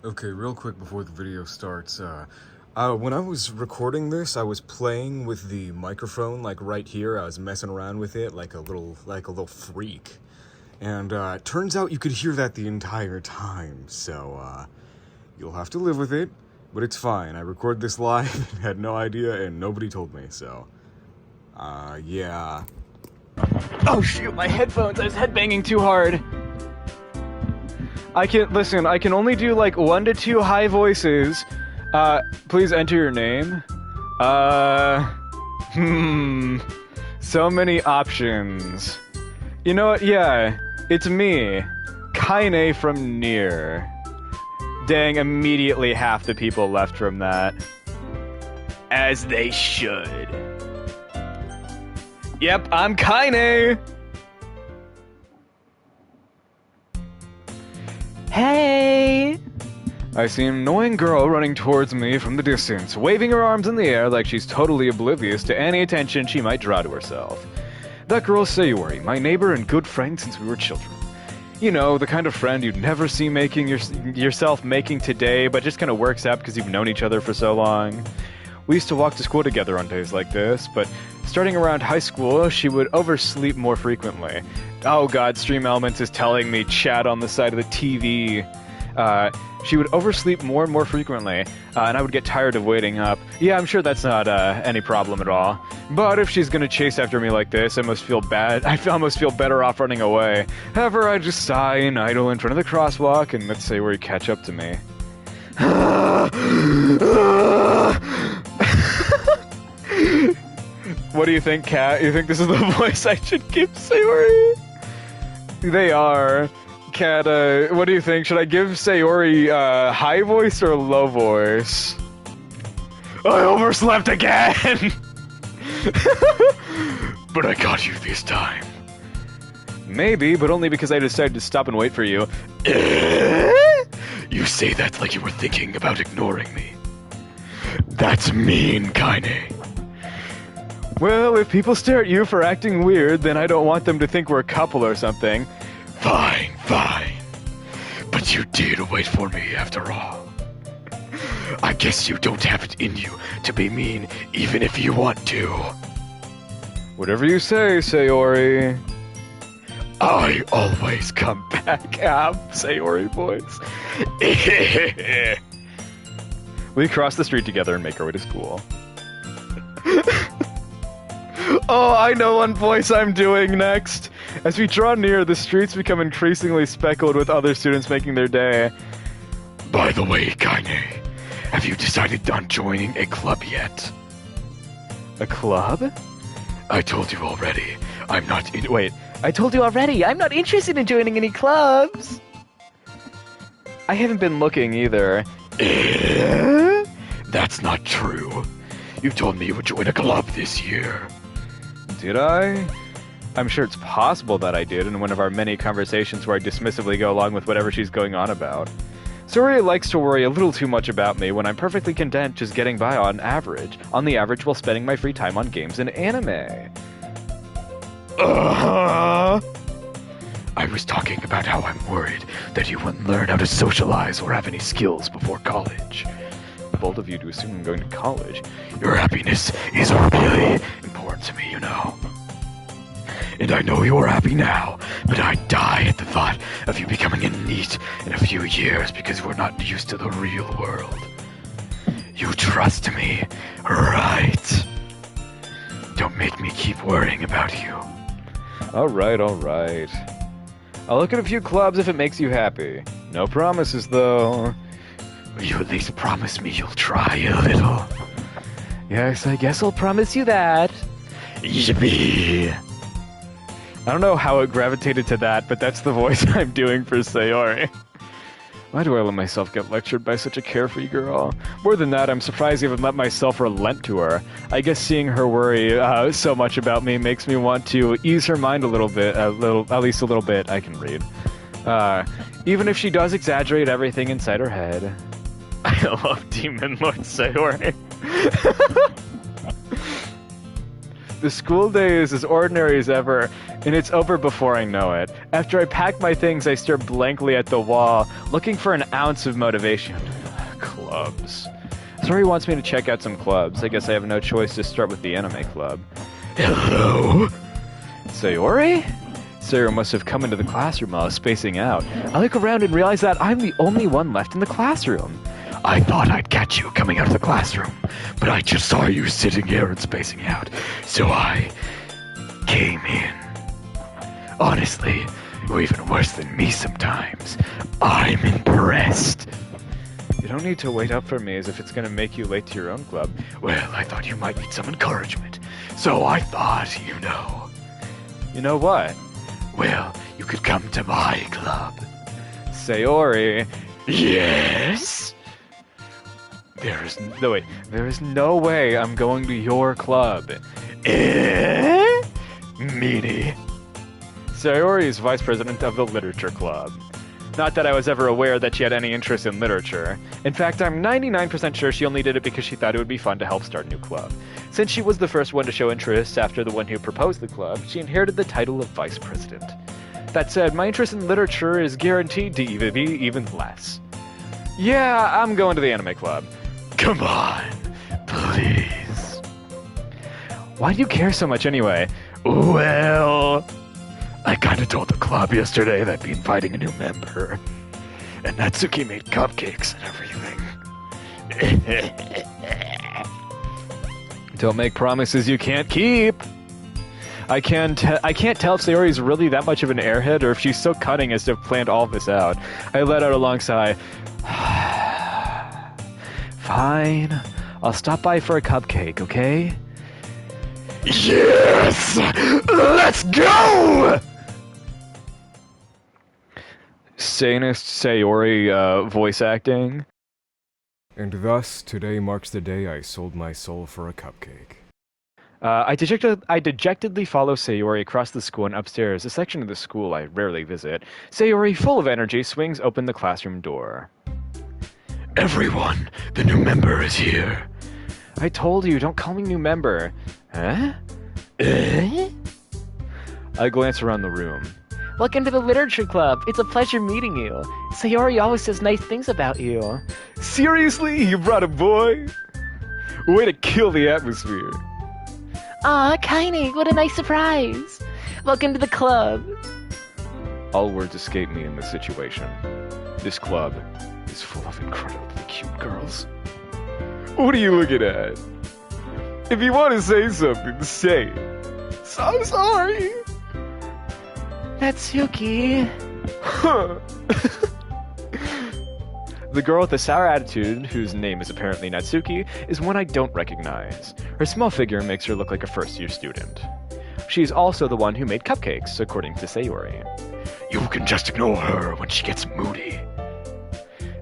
Okay, real quick before the video starts, when I was recording this, I was playing with the microphone, like right here. I was messing around with it like a little freak. And, it turns out you could hear that the entire time, so, you'll have to live with it, but it's fine. I recorded this live, had no idea, and nobody told me, so, yeah. Oh shoot, my headphones, I was headbanging too hard. I can only do like 1 to 2 high voices. Please enter your name. So many options. You know what, yeah, it's me. Kaine from Nier. Dang, immediately half the people left from that. As they should. Yep, I'm Kaine! Hey! I see an annoying girl running towards me from the distance, waving her arms in the air like she's totally oblivious to any attention she might draw to herself. That girl's Sayori, my neighbor and good friend since we were children. You know, the kind of friend you'd never see yourself making today, but just kind of works out because you've known each other for so long. We used to walk to school together on days like this, but starting around high school, she would oversleep more frequently. Oh god, Stream Elements is telling me chat on the side of the TV. She would oversleep more and more frequently, and I would get tired of waiting up. Yeah, I'm sure that's not any problem at all. But if she's gonna chase after me like this, I must feel bad. I almost feel better off running away. However, I just sigh and idle in front of the crosswalk, and let's say where you catch up to me. What do you think, Kat? You think this is the voice I should give Sayori? They are. Kat, what do you think? Should I give Sayori high voice or low voice? I overslept again! But I got you this time. Maybe, but only because I decided to stop and wait for you. You say that like you were thinking about ignoring me. That's mean, Kaine. Well, if people stare at you for acting weird, then I don't want them to think we're a couple or something. Fine, fine. But you did wait for me after all. I guess you don't have it in you to be mean even if you want to. Whatever you say, Sayori. I always come back, Sayori voice. We cross the street together and make our way to school. Oh, I know one voice I'm doing next. As we draw near, the streets become increasingly speckled with other students making their day. By the way, Kaine, have you decided on joining a club yet? A club? I told you already. I'm not in- Wait, I told you already. I'm not interested in joining any clubs. I haven't been looking either. That's not true. You told me you would join a club this year. Did I? I'm sure it's possible that I did in one of our many conversations where I dismissively go along with whatever she's going on about. Sayori likes to worry a little too much about me when I'm perfectly content just getting by on the average while spending my free time on games and anime. I was talking about how I'm worried that you wouldn't learn how to socialize or have any skills before college. Bold of you to assume I'm going to college. Your happiness is really important to me, you know. And I know you're happy now, but I'd die at the thought of you becoming a NEET in a few years because we're not used to the real world. You trust me, right? Don't make me keep worrying about you. Alright, alright. I'll look at a few clubs if it makes you happy. No promises, though. Will you at least promise me you'll try a little? Yes, I guess I'll promise you that. Yippee! I don't know how it gravitated to that, but that's the voice I'm doing for Sayori. Why do I let myself get lectured by such a carefree girl? More than that, I'm surprised I even let myself relent to her. I guess seeing her worry so much about me makes me want to ease her mind a little bit, at least a little bit. I can read. Even if she does exaggerate everything inside her head. I love Demon Lord Sayori. The school day is as ordinary as ever, and it's over before I know it. After I pack my things, I stare blankly at the wall, looking for an ounce of motivation. Clubs. Sayori wants me to check out some clubs. I guess I have no choice to start with the anime club. Hello? Sayori? Sayori must have come into the classroom while I was spacing out. I look around and realize that I'm the only one left in the classroom. I thought I'd catch you coming out of the classroom, but I just saw you sitting here and spacing out, so I came in. Honestly, you're even worse than me sometimes. I'm impressed. You don't need to wait up for me as if it's gonna make you late to your own club. Well, I thought you might need some encouragement, so I thought, you know. You know what? Well, you could come to my club. Sayori. Yes? There is no way I'm going to your club. Meanie. Sayori is vice president of the literature club. Not that I was ever aware that she had any interest in literature. In fact, I'm 99% sure she only did it because she thought it would be fun to help start a new club. Since she was the first one to show interest after the one who proposed the club, she inherited the title of vice president. That said, my interest in literature is guaranteed to be even less. Yeah, I'm going to the anime club. Come on, please. Why do you care so much anyway? Well, I kinda told the club yesterday that I'd be inviting a new member. And Natsuki made cupcakes and everything. Don't make promises you can't keep. I can't tell if Sayori's really that much of an airhead or if she's so cunning as to have planned all of this out. I let out a long sigh. Fine. I'll stop by for a cupcake, okay? Yes! Let's go! Sanest Sayori voice acting. And thus, today marks the day I sold my soul for a cupcake. I dejectedly follow Sayori across the school and upstairs, a section of the school I rarely visit. Sayori, full of energy, swings open the classroom door. Everyone, the new member is here. I told you, don't call me new member. Huh? I glance around the room. Welcome to the literature club. It's a pleasure meeting you. Sayori always says nice things about you. Seriously? You brought a boy? Way to kill the atmosphere. Aw, Kaine, what a nice surprise. Welcome to the club. All words escape me in this situation. This club is full of incredibly cute girls. What are you looking at? If you want to say something, say it. So sorry. Natsuki. Huh. The girl with the sour attitude, whose name is apparently Natsuki, is one I don't recognize. Her small figure makes her look like a first-year student. She's also the one who made cupcakes, according to Sayori. You can just ignore her when she gets moody.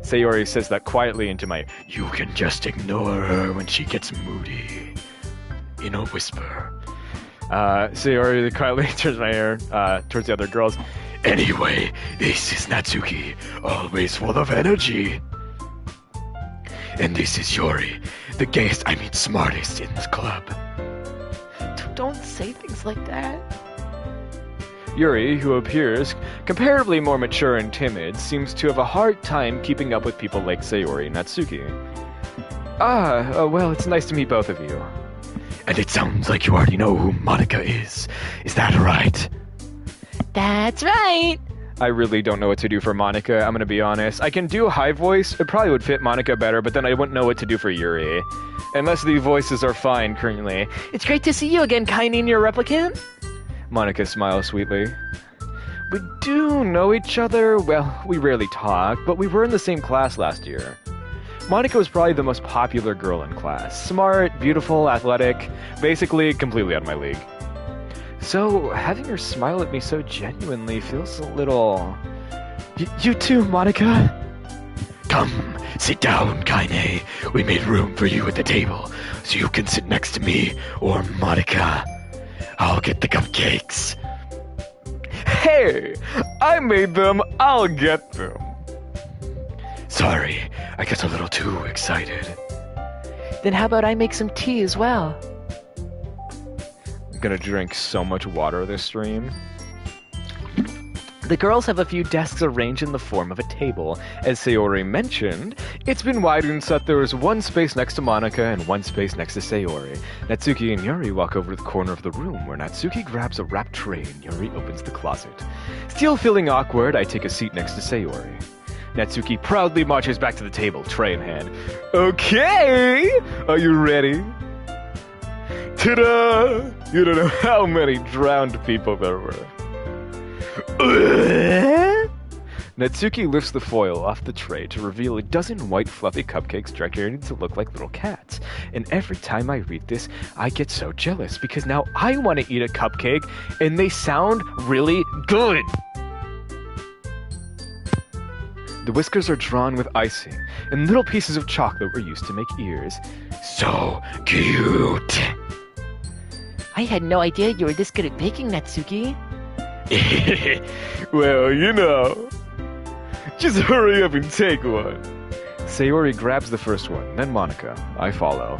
Sayori says that quietly into my, you can just ignore her when she gets moody, in a whisper. Sayori quietly turns my hair towards the other girls. Anyway, this is Natsuki, always full of energy. And this is Yuri, the gayest, smartest in this club. Don't say things like that. Yuri, who appears comparatively more mature and timid, seems to have a hard time keeping up with people like Sayori and Natsuki. Well, it's nice to meet both of you. And it sounds like you already know who Monica is. Is that right? That's right! I really don't know what to do for Monica, I'm gonna be honest. I can do a high voice, it probably would fit Monica better, but then I wouldn't know what to do for Yuri. Unless the voices are fine currently. It's great to see you again, Kaine, and your replicant. Monica smiles sweetly. We do know each other, well, we rarely talk, but we were in the same class last year. Monica was probably the most popular girl in class. Smart, beautiful, athletic, basically completely out of my league. So, having her smile at me so genuinely feels a little... You too, Monica? Come, sit down, Kaine. We made room for you at the table, so you can sit next to me or Monica. I'll get the cupcakes. Hey, I made them, I'll get them. Sorry, I got a little too excited. Then how about I make some tea as well? gonna drink so much water this stream. The girls have a few desks arranged in the form of a table. As Sayori mentioned, it's been widened so that there is one space next to Monika and one space next to Sayori. Natsuki and Yuri walk over to the corner of the room where Natsuki grabs a wrapped tray and Yuri opens the closet. Still feeling awkward, I take a seat next to Sayori. Natsuki proudly marches back to the table, tray in hand. Okay! Are you ready? Ta-da! You don't know how many drowned people there were. Natsuki lifts the foil off the tray to reveal a dozen white fluffy cupcakes decorated to look like little cats. And every time I read this, I get so jealous because now I want to eat a cupcake and they sound really good. The whiskers are drawn with icing, and little pieces of chocolate were used to make ears. So cute! I had no idea you were this good at baking, Natsuki. Well, you know. Just hurry up and take one. Sayori grabs the first one, then Monika. I follow.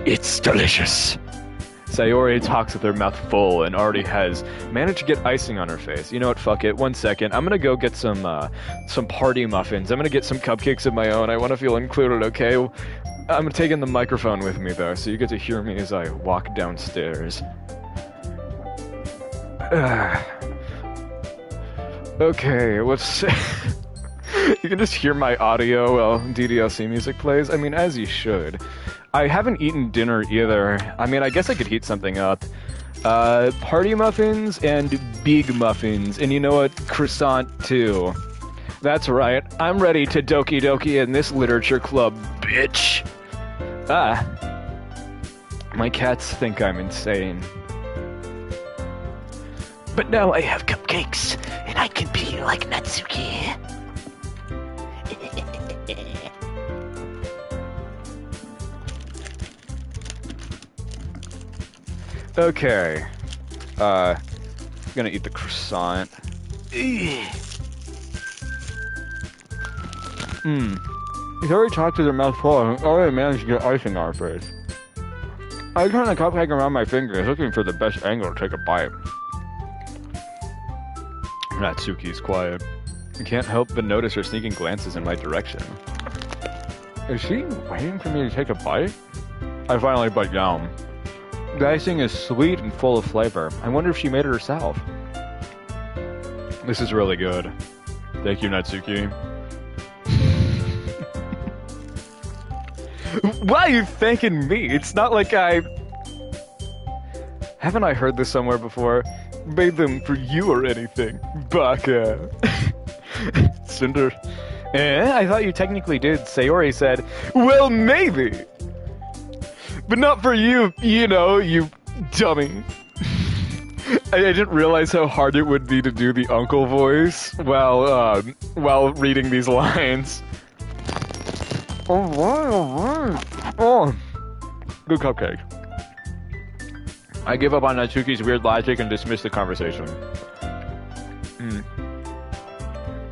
It's delicious. Sayori talks with her mouth full and already has managed to get icing on her face. You know what, fuck it. 1 second. I'm gonna go get some party muffins. I'm gonna get some cupcakes of my own. I want to feel included, okay? I'm taking the microphone with me, though, so you get to hear me as I walk downstairs. Okay, let's... You can just hear my audio while DDLC music plays. I mean, as you should. I haven't eaten dinner either. I mean, I guess I could heat something up. Party muffins and big muffins. And you know what? Croissant, too. That's right. I'm ready to Doki Doki in this literature club, bitch. My cats think I'm insane. But now I have cupcakes, and I can be like Natsuki. Okay. Gonna eat the croissant. He's already talked to their mouth full and already managed to get icing on her face. I turn the cupcake around my fingers, looking for the best angle to take a bite. Natsuki's quiet. I can't help but notice her sneaking glances in my direction. Is she waiting for me to take a bite? I finally bite down. The icing is sweet and full of flavor. I wonder if she made it herself. This is really good. Thank you, Natsuki. Why are you thanking me? It's not like I... Haven't I heard this somewhere before? Made them for you or anything. Baka. Cinder. I thought you technically did. Sayori said, well, maybe. But not for you, you know, you dummy. I didn't realize how hard it would be to do the uncle voice while reading these lines. Oh, good cupcake. I give up on Natsuki's weird logic and dismiss the conversation.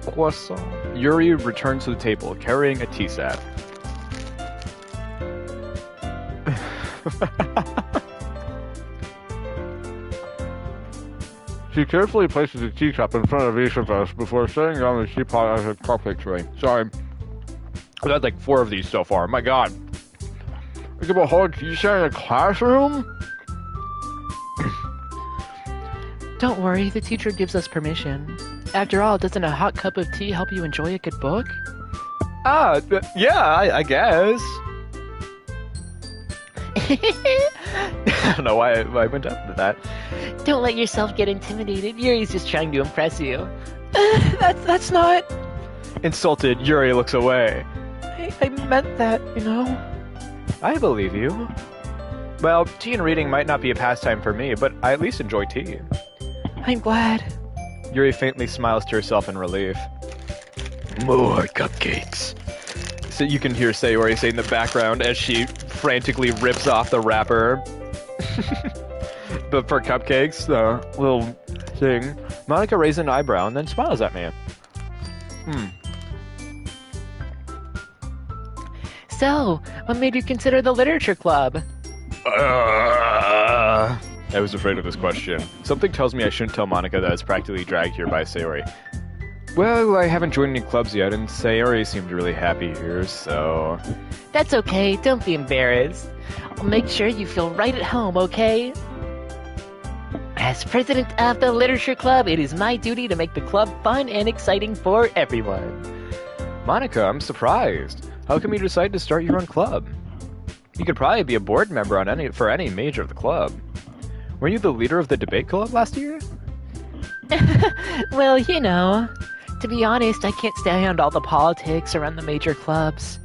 Croissant. Yuri returns to the table, carrying a tea set. She carefully places a teacup in front of each of us before setting down the teapot as a cupcake tray. Sorry. I've had like 4 of these so far. My god. I give a whole tea set in a classroom? Don't worry, the teacher gives us permission. After all, doesn't a hot cup of tea help you enjoy a good book? Yeah, I guess. I don't know why I went up to that. Don't let yourself get intimidated. Yuri's just trying to impress you. That's not... Insulted, Yuri looks away. I meant that, you know. I believe you. Well, tea and reading might not be a pastime for me, but I at least enjoy tea. I'm glad. Yuri faintly smiles to herself in relief. More cupcakes. So you can hear Sayori say in the background as she frantically rips off the wrapper. But for cupcakes, the little thing. Monika raises an eyebrow and then smiles at me. So, what made you consider the literature club? I was afraid of this question. Something tells me I shouldn't tell Monica that I was practically dragged here by Sayori. Well, I haven't joined any clubs yet, and Sayori seemed really happy here, so... That's okay, don't be embarrassed. I'll make sure you feel right at home, okay? As president of the Literature Club, it is my duty to make the club fun and exciting for everyone. Monica, I'm surprised. How come you decided to start your own club? You could probably be a board member for any major of the club. Were you the leader of the debate club last year? Well, you know, to be honest, I can't stand all the politics around the major clubs.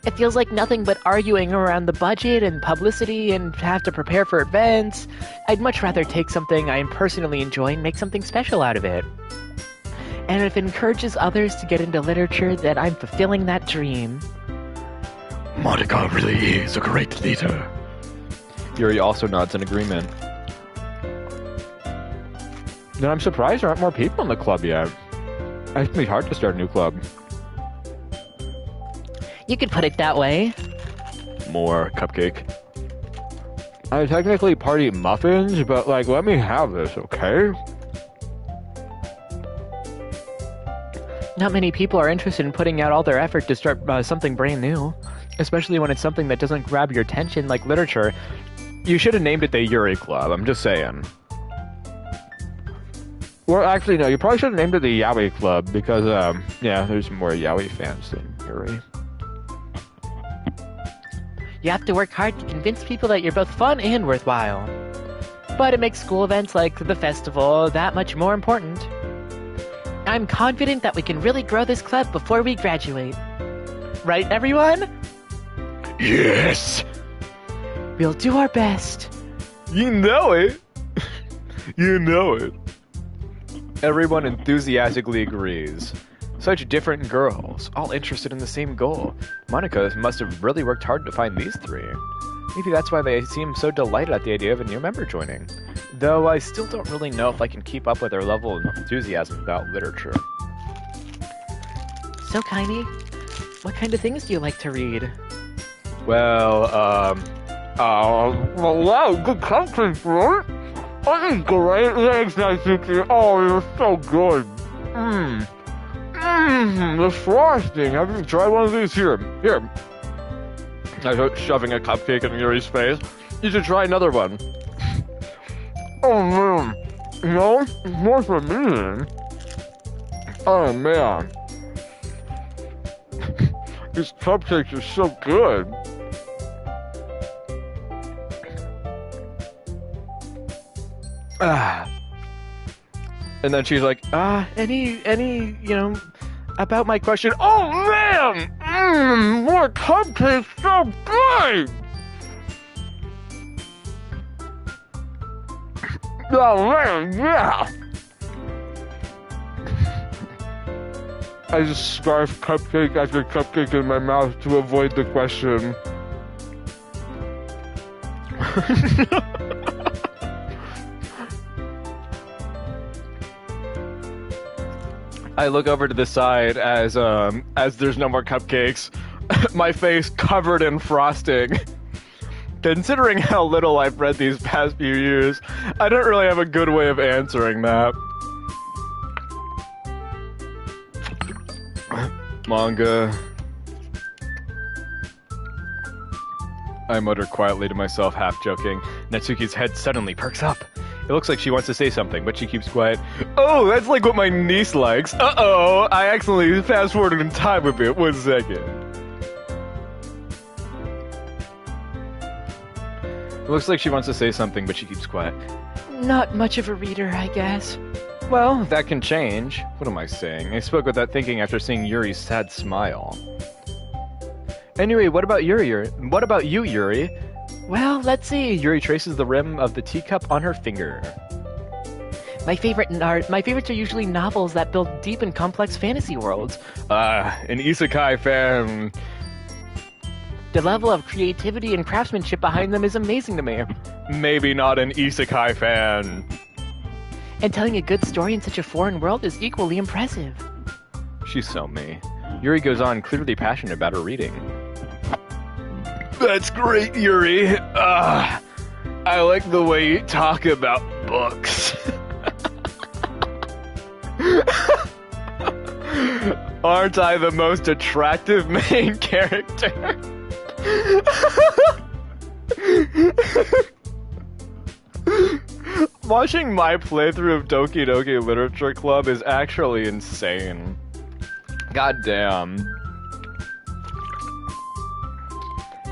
It feels like nothing but arguing around the budget and publicity and have to prepare for events. I'd much rather take something I personally enjoy and make something special out of it. And if it encourages others to get into literature, then I'm fulfilling that dream. Monica really is a great leader. Yuri also nods in agreement. Then I'm surprised there aren't more people in the club yet. It can be hard to start a new club. You could put it that way. More cupcake. I technically party muffins, but let me have this, okay? Not many people are interested in putting out all their effort to start something brand new. Especially when it's something that doesn't grab your attention like literature. You should have named it the Yuri Club, I'm just saying. Well, actually, no, you probably should have named it the Yaoi Club, because, yeah, there's more Yaoi fans than Yuri. You have to work hard to convince people that you're both fun and worthwhile. But it makes school events like the festival that much more important. I'm confident that we can really grow this club before we graduate. Right, everyone? Yes! We'll do our best. You know it! You know it. Everyone enthusiastically agrees. Such different girls, all interested in the same goal. Monica must have really worked hard to find these three. Maybe that's why they seem so delighted at the idea of a new member joining. Though I still don't really know if I can keep up with their level of enthusiasm about literature. So, Kaini, what kind of things do you like to read? Well, wow, good content, bro. I think great. Thanks, Natsuki. Oh, you're so good. The frosting. Have you tried one of these? Here. I start shoving a cupcake in Yuri's face. You should try another one. Oh, man. No, it's more for me. Oh, man. These cupcakes are so good. And then she's like, any, about my question. Oh, man! More cupcakes, so good! Oh, man, yeah! I just scarf cupcake after cupcake in my mouth to avoid the question. I look over to the side as there's no more cupcakes, my face covered in frosting. Considering how little I've read these past few years, I don't really have a good way of answering that. Manga. I mutter quietly to myself, half joking. Natsuki's head suddenly perks up. It looks like she wants to say something, but she keeps quiet. Oh, that's like what my niece likes. Uh-oh, I accidentally fast-forwarded in time a bit. 1 second. It looks like she wants to say something, but she keeps quiet. Not much of a reader, I guess. Well, that can change. What am I saying? I spoke without thinking after seeing Yuri's sad smile. Anyway, what about Yuri? What about you, Yuri? Well, let's see. Yuri traces the rim of the teacup on her finger. My favorites are usually novels that build deep and complex fantasy worlds. An isekai fan. The level of creativity and craftsmanship behind them is amazing to me. Maybe not an isekai fan. And telling a good story in such a foreign world is equally impressive. She's so me. Yuri goes on, clearly passionate about her reading. That's great, Yuri. I like the way you talk about books. Aren't I the most attractive main character? Watching my playthrough of Doki Doki Literature Club is actually insane. God damn.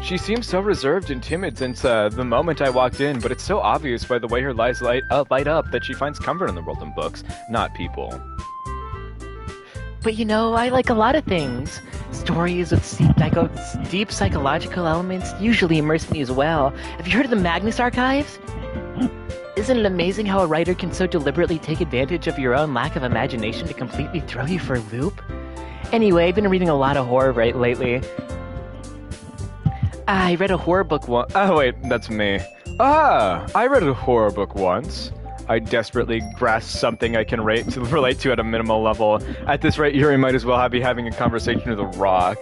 She seems so reserved and timid since the moment I walked in, but it's so obvious by the way her lights light up that she finds comfort in the world of books, not people. But you know, I like a lot of things. Stories with deep psychological elements usually immerse me as well. Have you heard of the Magnus Archives? Isn't it amazing how a writer can so deliberately take advantage of your own lack of imagination to completely throw you for a loop? Anyway, I've been reading a lot of horror lately. I read a horror book once. Oh wait, that's me. I read a horror book once. I desperately grasp something I can relate to at a minimal level. At this rate, Yuri might as well be having a conversation with a rock.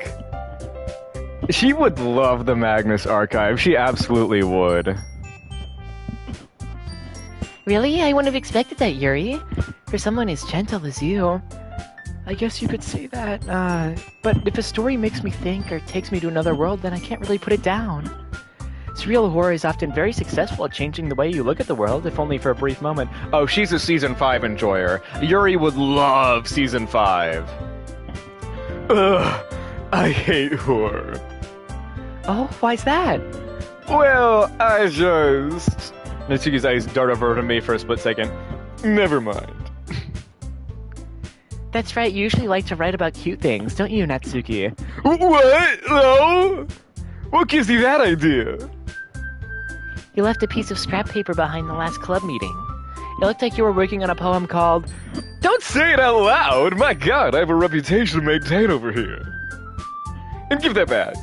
She would love the Magnus Archive. She absolutely would. Really? I wouldn't have expected that, Yuri. For someone as gentle as you. I guess you could say that, but if a story makes me think or takes me to another world, then I can't really put it down. Surreal horror is often very successful at changing the way you look at the world, if only for a brief moment. Oh, she's a Season 5 enjoyer. Yuri would love Season 5. Ugh, I hate horror. Oh, why's that? Well, I just... Natsuki's eyes dart over to me for a split second. Never mind. That's right, you usually like to write about cute things, don't you, Natsuki? What? No? What gives you that idea? You left a piece of scrap paper behind the last club meeting. It looked like you were working on a poem called... Don't say it out loud! My god, I have a reputation to maintain over here. And give that back.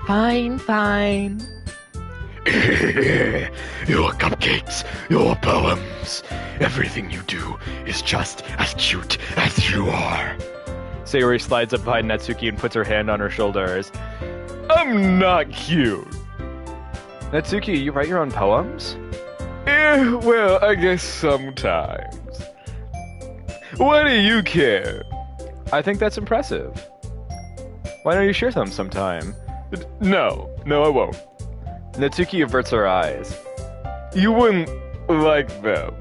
Fine, fine. Your cupcakes, your poems, everything you do is just as cute as you are. Sayori slides up behind Natsuki and puts her hand on her shoulders. I'm not cute. Natsuki, you write your own poems? Well, I guess sometimes. Why do you care? I think that's impressive. Why don't you share them sometime? No, I won't. Natsuki averts her eyes. You wouldn't like them.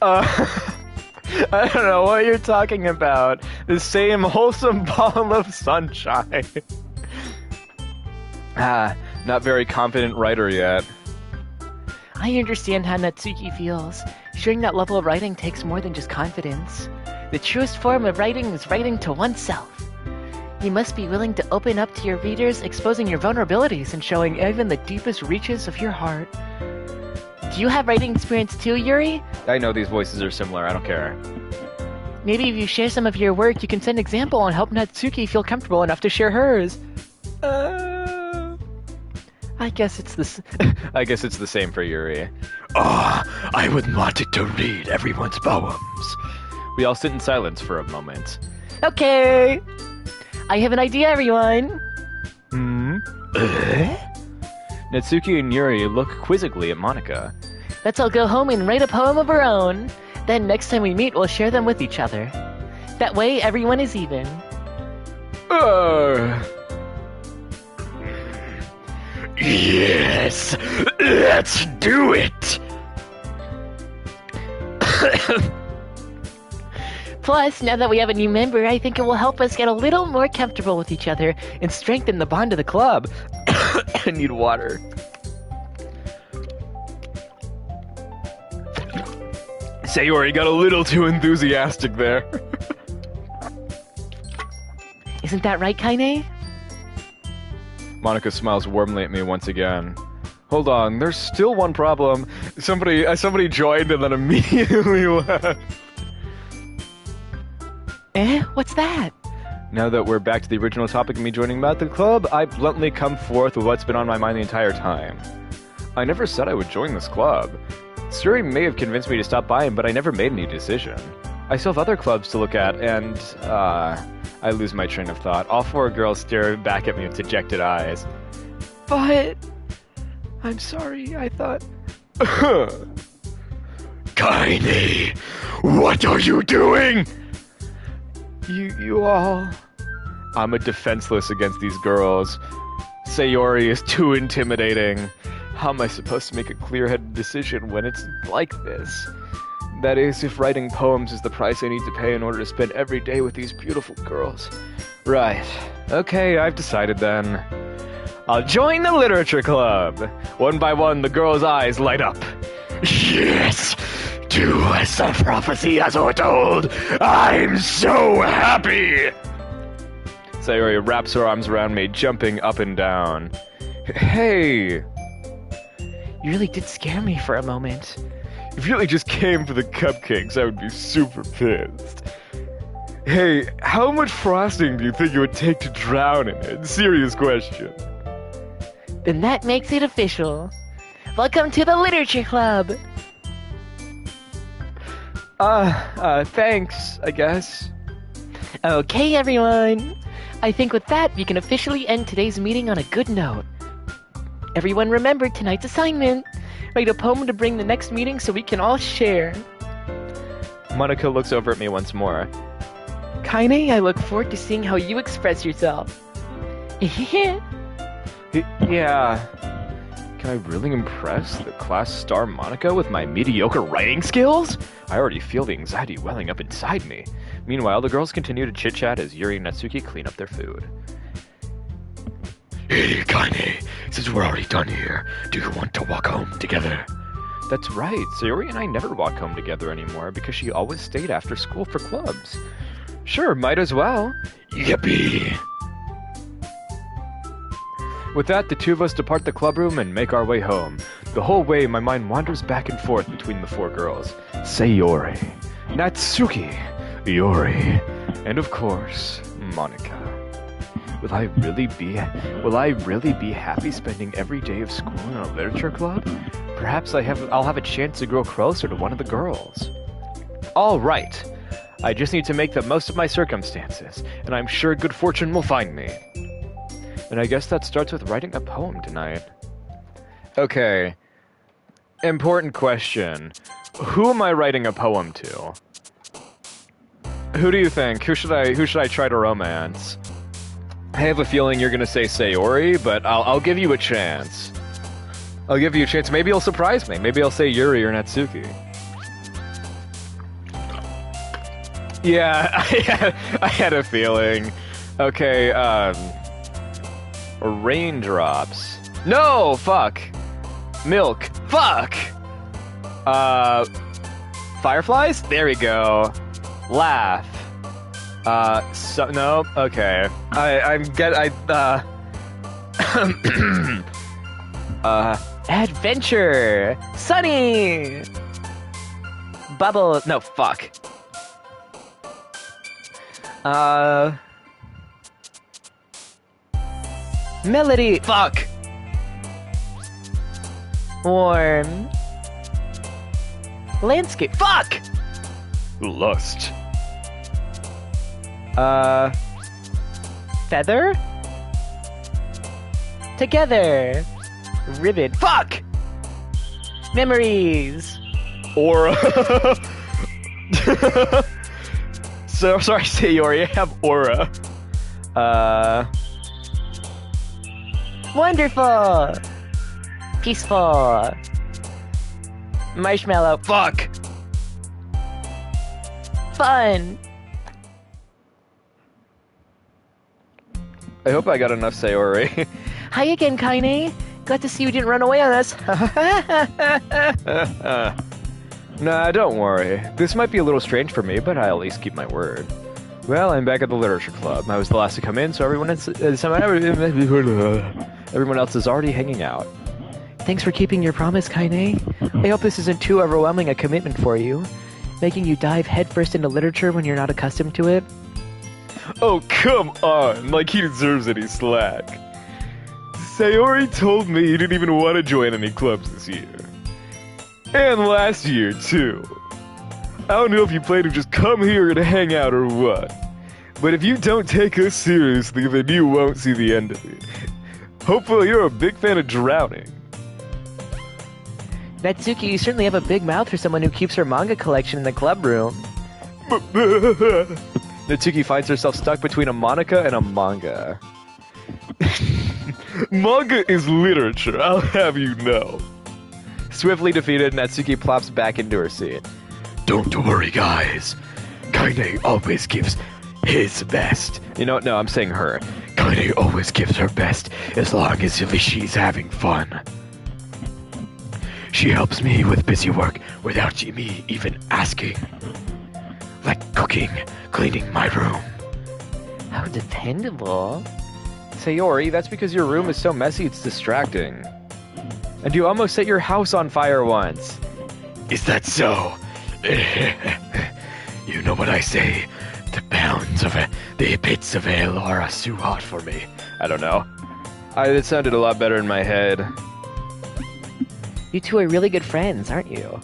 I don't know what you're talking about. The same wholesome ball of sunshine. Not very confident writer yet. I understand how Natsuki feels. Sharing that level of writing takes more than just confidence. The truest form of writing is writing to oneself. You must be willing to open up to your readers, exposing your vulnerabilities and showing even the deepest reaches of your heart. Do you have writing experience too, Yuri? I know these voices are similar, I don't care. Maybe if you share some of your work, you can set an example and help Natsuki feel comfortable enough to share hers. I guess it's the same for Yuri. I would want it to read everyone's poems. We all sit in silence for a moment. Okay. I have an idea, everyone. Natsuki and Yuri look quizzically at Monika. Let's all go home and write a poem of our own. Then next time we meet, we'll share them with each other. That way, everyone is even. Yes, let's do it! Plus, now that we have a new member, I think it will help us get a little more comfortable with each other and strengthen the bond of the club. I need water. Sayori got a little too enthusiastic there. Isn't that right, Kaine? Monika smiles warmly at me once again. Hold on, there's still one problem. Somebody joined and then immediately left. What's that? Now that we're back to the original topic of me joining the club, I bluntly come forth with what's been on my mind the entire time. I never said I would join this club. Suri may have convinced me to stop by him, but I never made any decision. I still have other clubs to look at, and, I lose my train of thought. All 4 girls stare back at me with dejected eyes. But... I'm sorry, I thought... Kaine, what are you doing? You all... I'm a defenseless against these girls. Sayori is too intimidating. How am I supposed to make a clear-headed decision when it's like this? That is, if writing poems is the price I need to pay in order to spend every day with these beautiful girls. Right. Okay, I've decided then. I'll join the literature club. One by one, the girls' eyes light up. Yes! Do as the prophecy has foretold! I'm so happy! Sayori wraps her arms around me, jumping up and down. Hey! You really did scare me for a moment. If you really just came for the cupcakes, I would be super pissed. Hey, how much frosting do you think it would take to drown in it? Serious question. Then that makes it official. Welcome to the Literature Club! Thanks, I guess. Okay, everyone. I think with that, we can officially end today's meeting on a good note. Everyone remember tonight's assignment. Write a poem to bring the next meeting so we can all share. Monica looks over at me once more. Kaine, I look forward to seeing how you express yourself. Yeah. Can I really impress the class star Monica with my mediocre writing skills? I already feel the anxiety welling up inside me. Meanwhile, the girls continue to chit-chat as Yuri and Natsuki clean up their food. Hey, Kaine, since we're already done here, do you want to walk home together? That's right, Sayori and I never walk home together anymore because she always stayed after school for clubs. Sure, might as well. Yippee! With that, the 2 of us depart the club room and make our way home. The whole way, my mind wanders back and forth between the 4 girls. Sayori, Natsuki, Yuri, and of course, Monica. Will I really be happy spending every day of school in a literature club? Perhaps I'll have a chance to grow closer to one of the girls. All right. I just need to make the most of my circumstances, and I'm sure good fortune will find me. And I guess that starts with writing a poem tonight. Okay. Important question. Who am I writing a poem to? Who do you think? Who should I try to romance? I have a feeling you're gonna say Sayori, but I'll give you a chance. I'll give you a chance. Maybe you'll surprise me. Maybe I'll say Yuri or Natsuki. Yeah, I had a feeling. Okay, raindrops. No, fuck. Milk. Fuck. Fireflies? There we go. Laugh. No, okay. Adventure! Sunny! Bubble, no, fuck. Melody, fuck! Warm. Landscape, fuck! Lust. Feather? Together. Ribbon. Fuck! Memories. Aura. So sorry, Sayori, I have aura. Wonderful. Peaceful. Marshmallow. Fuck! Fun. I hope I got enough Sayori. Hi again, Kaine. Glad to see you didn't run away on us. Nah, don't worry. This might be a little strange for me, but I'll at least keep my word. Well, I'm back at the literature club. I was the last to come in, so everyone else is already hanging out. Thanks for keeping your promise, Kaine. I hope this isn't too overwhelming a commitment for you, making you dive headfirst into literature when you're not accustomed to it. Oh, come on! Like he deserves any slack. Sayori told me he didn't even want to join any clubs this year. And last year, too. I don't know if you plan to just come here and hang out or what. But if you don't take us seriously, then you won't see the end of it. Hopefully you're a big fan of drowning. Natsuki, you certainly have a big mouth for someone who keeps her manga collection in the club room. Natsuki finds herself stuck between a Monica and a manga. Manga is literature, I'll have you know. Swiftly defeated, Natsuki plops back into her seat. Don't worry, guys. Kaine always gives his best. You know what? No, I'm saying her. Kaine always gives her best as long as she's having fun. She helps me with busy work without me even asking. Like cooking, cleaning my room. How dependable. Sayori, that's because your room is so messy it's distracting. And you almost set your house on fire once. Is that so? You know what I say? The bits of ale are too hot for me. I don't know. It sounded a lot better in my head. You two are really good friends, aren't you?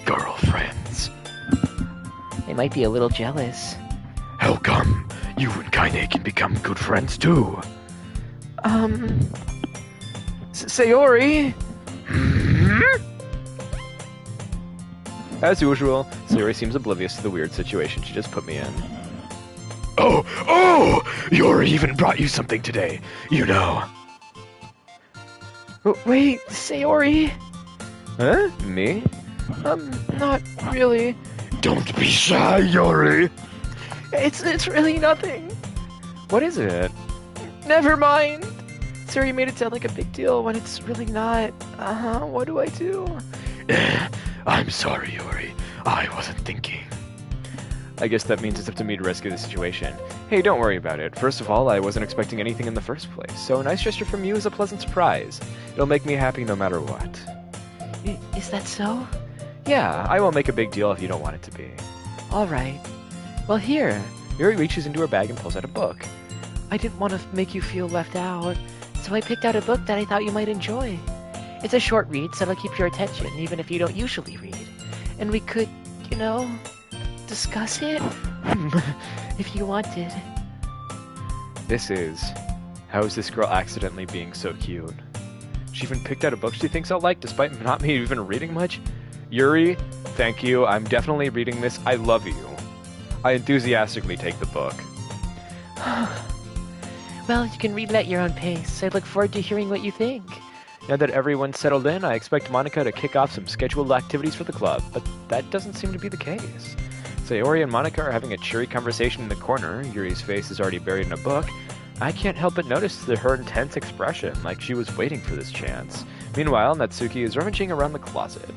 Girlfriends. They might be a little jealous. How come you and Kaine can become good friends too? Sayori? As usual, Sayori seems oblivious to the weird situation she just put me in. Oh! Yori even brought you something today, you know. Wait, Sayori? Huh? Me? Not really. Don't be shy, Yori. It's really nothing. What is it? Never mind. Sayori made it sound like a big deal when it's really not. What do I do? I'm sorry, Yori. I wasn't thinking. I guess that means it's up to me to rescue the situation. Hey, don't worry about it. First of all, I wasn't expecting anything in the first place, so a nice gesture from you is a pleasant surprise. It'll make me happy no matter what. Is that so? Yeah, I won't make a big deal if you don't want it to be. Alright. Well, here. Yuri reaches into her bag and pulls out a book. I didn't want to make you feel left out, so I picked out a book that I thought you might enjoy. It's a short read, so it'll keep your attention, even if you don't usually read. And we could, discuss it? If you wanted. This is... How is this girl accidentally being so cute? She even picked out a book she thinks I'll like, despite not me even reading much? Yuri, thank you. I'm definitely reading this. I love you. I enthusiastically take the book. Well, you can read it at your own pace. I look forward to hearing what you think. Now that everyone's settled in, I expect Monica to kick off some scheduled activities for the club, but that doesn't seem to be the case. Sayori and Monica are having a cheery conversation in the corner. Yuri's face is already buried in a book. I can't help but notice her intense expression, like she was waiting for this chance. Meanwhile, Natsuki is rummaging around the closet.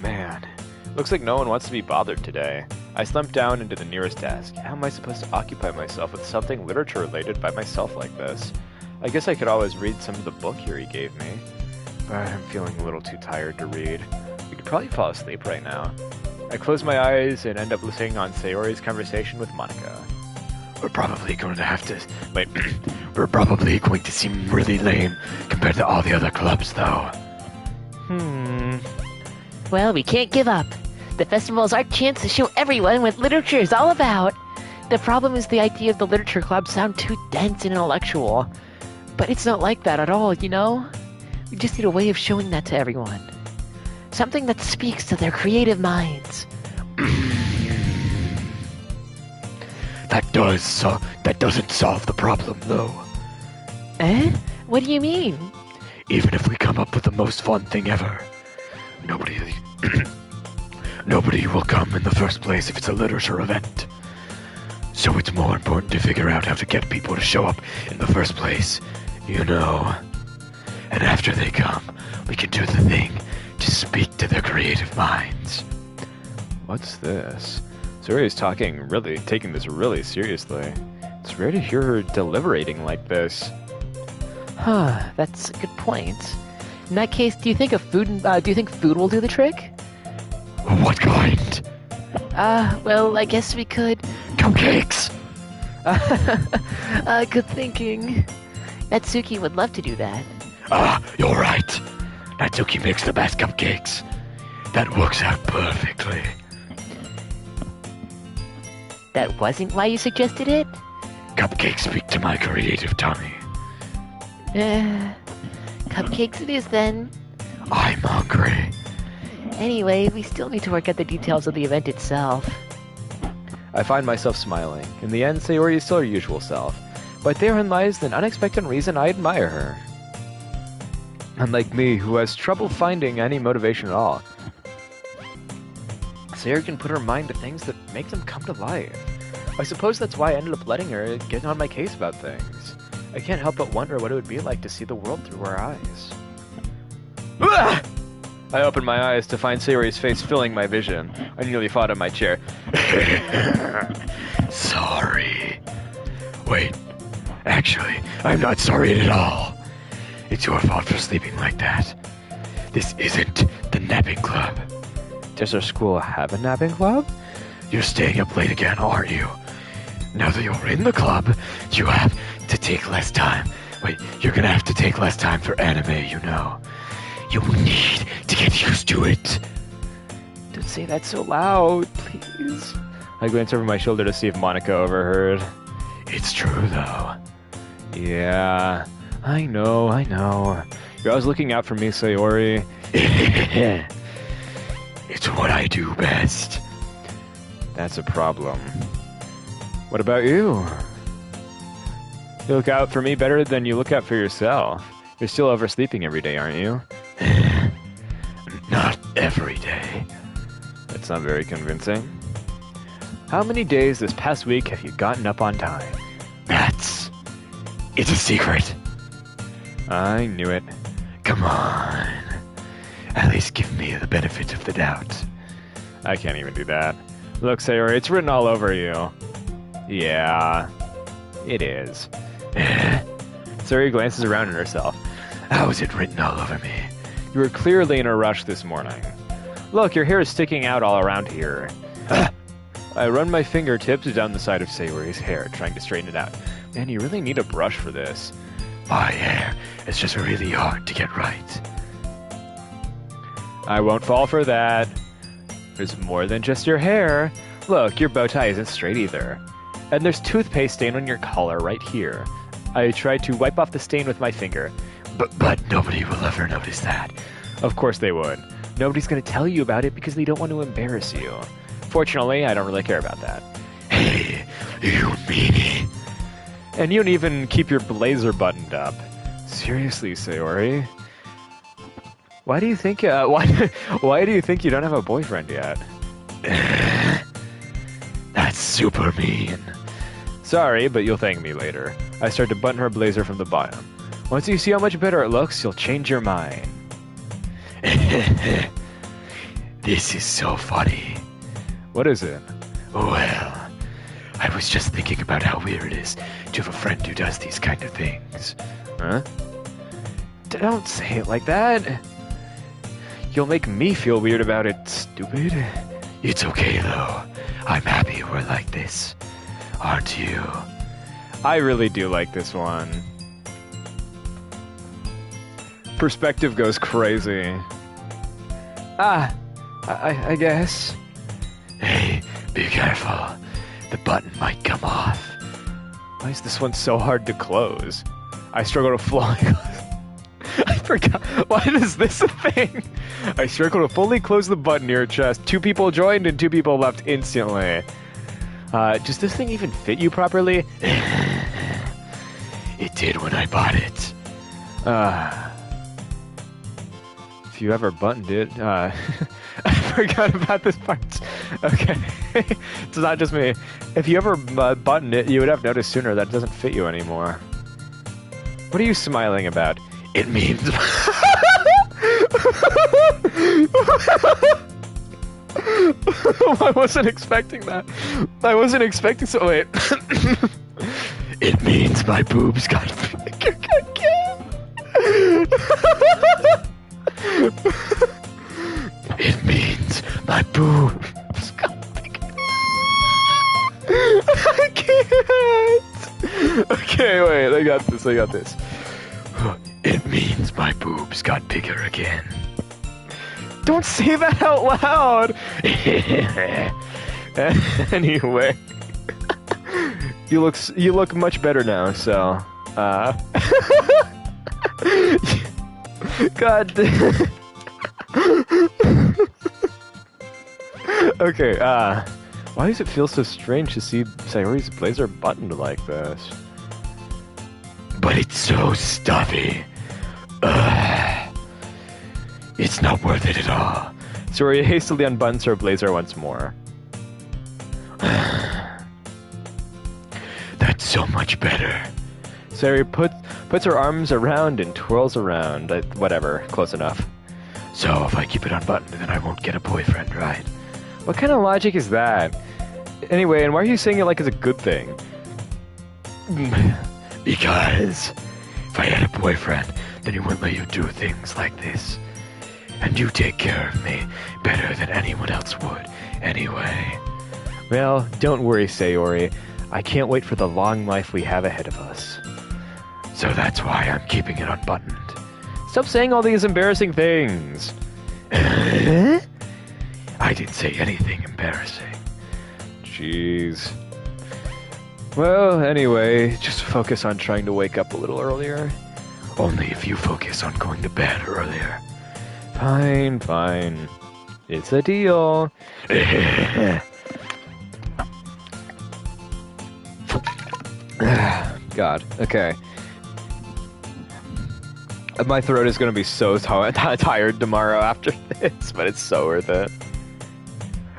Man, looks like no one wants to be bothered today. I slumped down into the nearest desk. How am I supposed to occupy myself with something literature-related by myself like this? I guess I could always read some of the book Yuri gave me, but I'm feeling a little too tired to read. We could probably fall asleep right now. I close my eyes and end up listening on Sayori's conversation with Monica. We're probably going to have to... Wait, we're probably going to seem really lame compared to all the other clubs, though. Well, we can't give up. The festival is our chance to show everyone what literature is all about. The problem is the idea of the literature club sound too dense and intellectual. But it's not like that at all, We just need a way of showing that to everyone. Something that speaks to their creative minds. That doesn't solve the problem, though. Eh? What do you mean? Even if we come up with the most fun thing ever, nobody will come in the first place if it's a literature event. So it's more important to figure out how to get people to show up in the first place, And after they come, we can do the thing to speak to their creative minds. What's this? Sayori's taking this really seriously. It's rare to hear her deliberating like this. That's a good point. In that case, do you think food will do the trick? What kind? Well, I guess we could... Cupcakes! Good thinking. Natsuki would love to do that. You're right. Natsuki makes the best cupcakes. That works out perfectly. That wasn't why you suggested it? Cupcakes speak to my creative tummy. Cupcakes it is then. I'm hungry. Anyway, we still need to work out the details of the event itself. I find myself smiling. In the end, Sayori is still her usual self. But therein lies an unexpected reason I admire her. Unlike me, who has trouble finding any motivation at all. Sayori can put her mind to things that make them come to life. I suppose that's why I ended up letting her get on my case about things. I can't help but wonder what it would be like to see the world through her eyes. Ah! I opened my eyes to find Sayori's face filling my vision. I nearly fought in my chair. Sorry. Wait. Actually, I'm not sorry at all. It's your fault for sleeping like that. This isn't the napping club. Does our school have a napping club? You're staying up late again, aren't you? Now that you're in the club, you have to take less time. Wait, you're gonna have to take less time for anime, you know. You need to get used to it. Don't say that so loud, please. I glance over my shoulder to see if Monica overheard. It's true, though. Yeah, I know. You're always looking out for me, Sayori. It's what I do best. That's a problem. What about you? You look out for me better than you look out for yourself. You're still oversleeping every day, aren't you? Not every day. That's not very convincing. How many days this past week have you gotten up on time? It's a secret. I knew it. Come on. At least give me the benefit of the doubt. I can't even do that. Look, Sayori, it's written all over you. Yeah, it is. Sayori glances around at herself. How is it written all over me? You were clearly in a rush this morning. Look, your hair is sticking out all around here. I run my fingertips down the side of Sayori's hair, trying to straighten it out. Man, you really need a brush for this. My hair is just really hard to get right. I won't fall for that. There's more than just your hair. Look, your bow tie isn't straight either. And there's toothpaste stain on your collar right here. I tried to wipe off the stain with my finger. But nobody will ever notice that. Of course they would. Nobody's going to tell you about it because they don't want to embarrass you. Fortunately, I don't really care about that. Hey, you meanie. And you don't even keep your blazer buttoned up. Seriously, Sayori. Why do you think why do you think you don't have a boyfriend yet? That's super mean. Sorry, but you'll thank me later. I start to button her blazer from the bottom. Once you see how much better it looks, you'll change your mind. This is so funny. What is it? Well, I was just thinking about how weird it is to have a friend who does these kind of things. Huh? Don't say it like that. You'll make me feel weird about it, stupid. It's okay, though. I'm happy we're like this. Aren't you? I really do like this one. Perspective goes crazy. I guess. Hey, be careful. The button might come off. Why is this one so hard to close? I struggle to fully close. I forgot. Why is this a thing? I struggle to fully close the button near her chest. 2 people joined and 2 people left instantly. Does this thing even fit you properly? It did when I bought it. If you ever buttoned it, I forgot about this part. Okay. It's not just me. If you ever buttoned it, you would have noticed sooner that it doesn't fit you anymore. What are you smiling about? It means... I wasn't expecting that. I wasn't expecting so... Wait. It means my boobs got bigger again. It means my boobs got bigger. I can't. Okay, wait. I got this. It means my boobs got bigger again. Don't say that out loud! Anyway. You look much better now, so... God damn. Okay, why does it feel so strange to see Sayori's blazer buttoned like this? But it's so stuffy. It's not worth it at all. Sayori hastily unbuttons her blazer once more. That's so much better. Sayori puts her arms around and twirls around. Whatever, close enough. So if I keep it unbuttoned, then I won't get a boyfriend, right? What kind of logic is that? Anyway, and why are you saying it like it's a good thing? Because if I had a boyfriend, then he wouldn't let you do things like this. And you take care of me better than anyone else would, anyway. Well, don't worry, Sayori. I can't wait for the long life we have ahead of us. So that's why I'm keeping it unbuttoned. Stop saying all these embarrassing things. I didn't say anything embarrassing. Jeez. Well, anyway, just focus on trying to wake up a little earlier. Only if you focus on going to bed earlier. Fine, fine. It's a deal. God, okay. My throat is gonna be so tired tomorrow after this, but it's so worth it.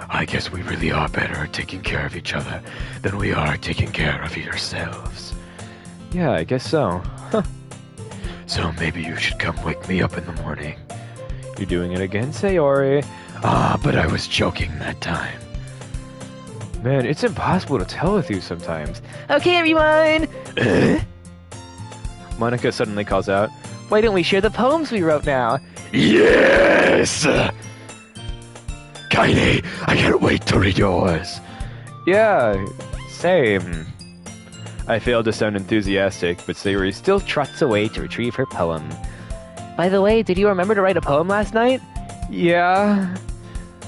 I guess we really are better at taking care of each other than we are taking care of yourselves. Yeah, I guess so. Huh. So maybe you should come wake me up in the morning. You're doing it again, Sayori. But I was joking that time. Man, it's impossible to tell with you sometimes. Okay, everyone! Monica suddenly calls out, why don't we share the poems we wrote now? Yes! Kaine, I can't wait to read yours. Yeah, same. I failed to sound enthusiastic, but Sayori still trots away to retrieve her poem. By the way, did you remember to write a poem last night? Yeah.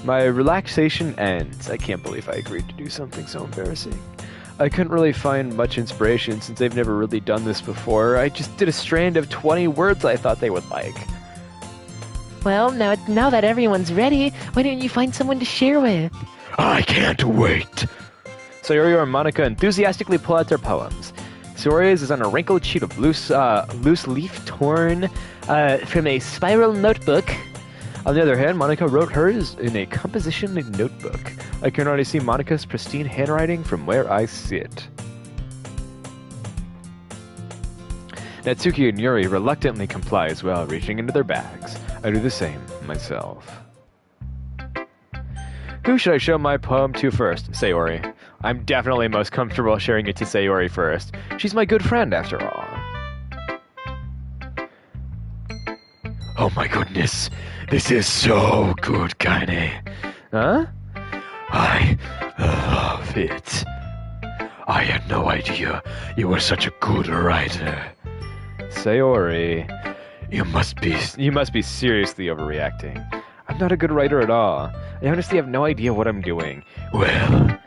My relaxation ends. I can't believe I agreed to do something so embarrassing. I couldn't really find much inspiration since I've never really done this before. I just did a strand of 20 words I thought they would like. Well, now that everyone's ready, why don't you find someone to share with? I can't wait. Sayori and Monica enthusiastically pull out their poems. Sayori's is on a wrinkled sheet of loose leaf torn from a spiral notebook. On the other hand, Monica wrote hers in a composition notebook. I can already see Monica's pristine handwriting from where I sit. Natsuki and Yuri reluctantly comply as well, reaching into their bags. I do the same myself. Who should I show my poem to first? Sayori. I'm definitely most comfortable sharing it to Sayori first. She's my good friend, after all. Oh my goodness, this is so good, Kaine. Huh? I love it. I had no idea you were such a good writer. Sayori. You must be seriously overreacting. I'm not a good writer at all. I honestly have no idea what I'm doing. Well,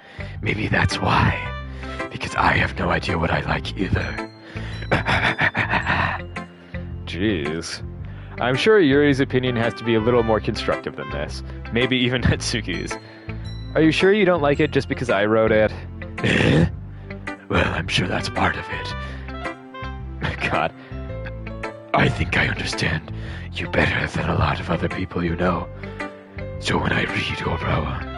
maybe that's why. Because I have no idea what I like either. Jeez. I'm sure Yuri's opinion has to be a little more constructive than this. Maybe even Natsuki's. Are you sure you don't like it just because I wrote it? Well, I'm sure that's part of it. God. I think I understand you better than a lot of other people you know. So when I read your poem,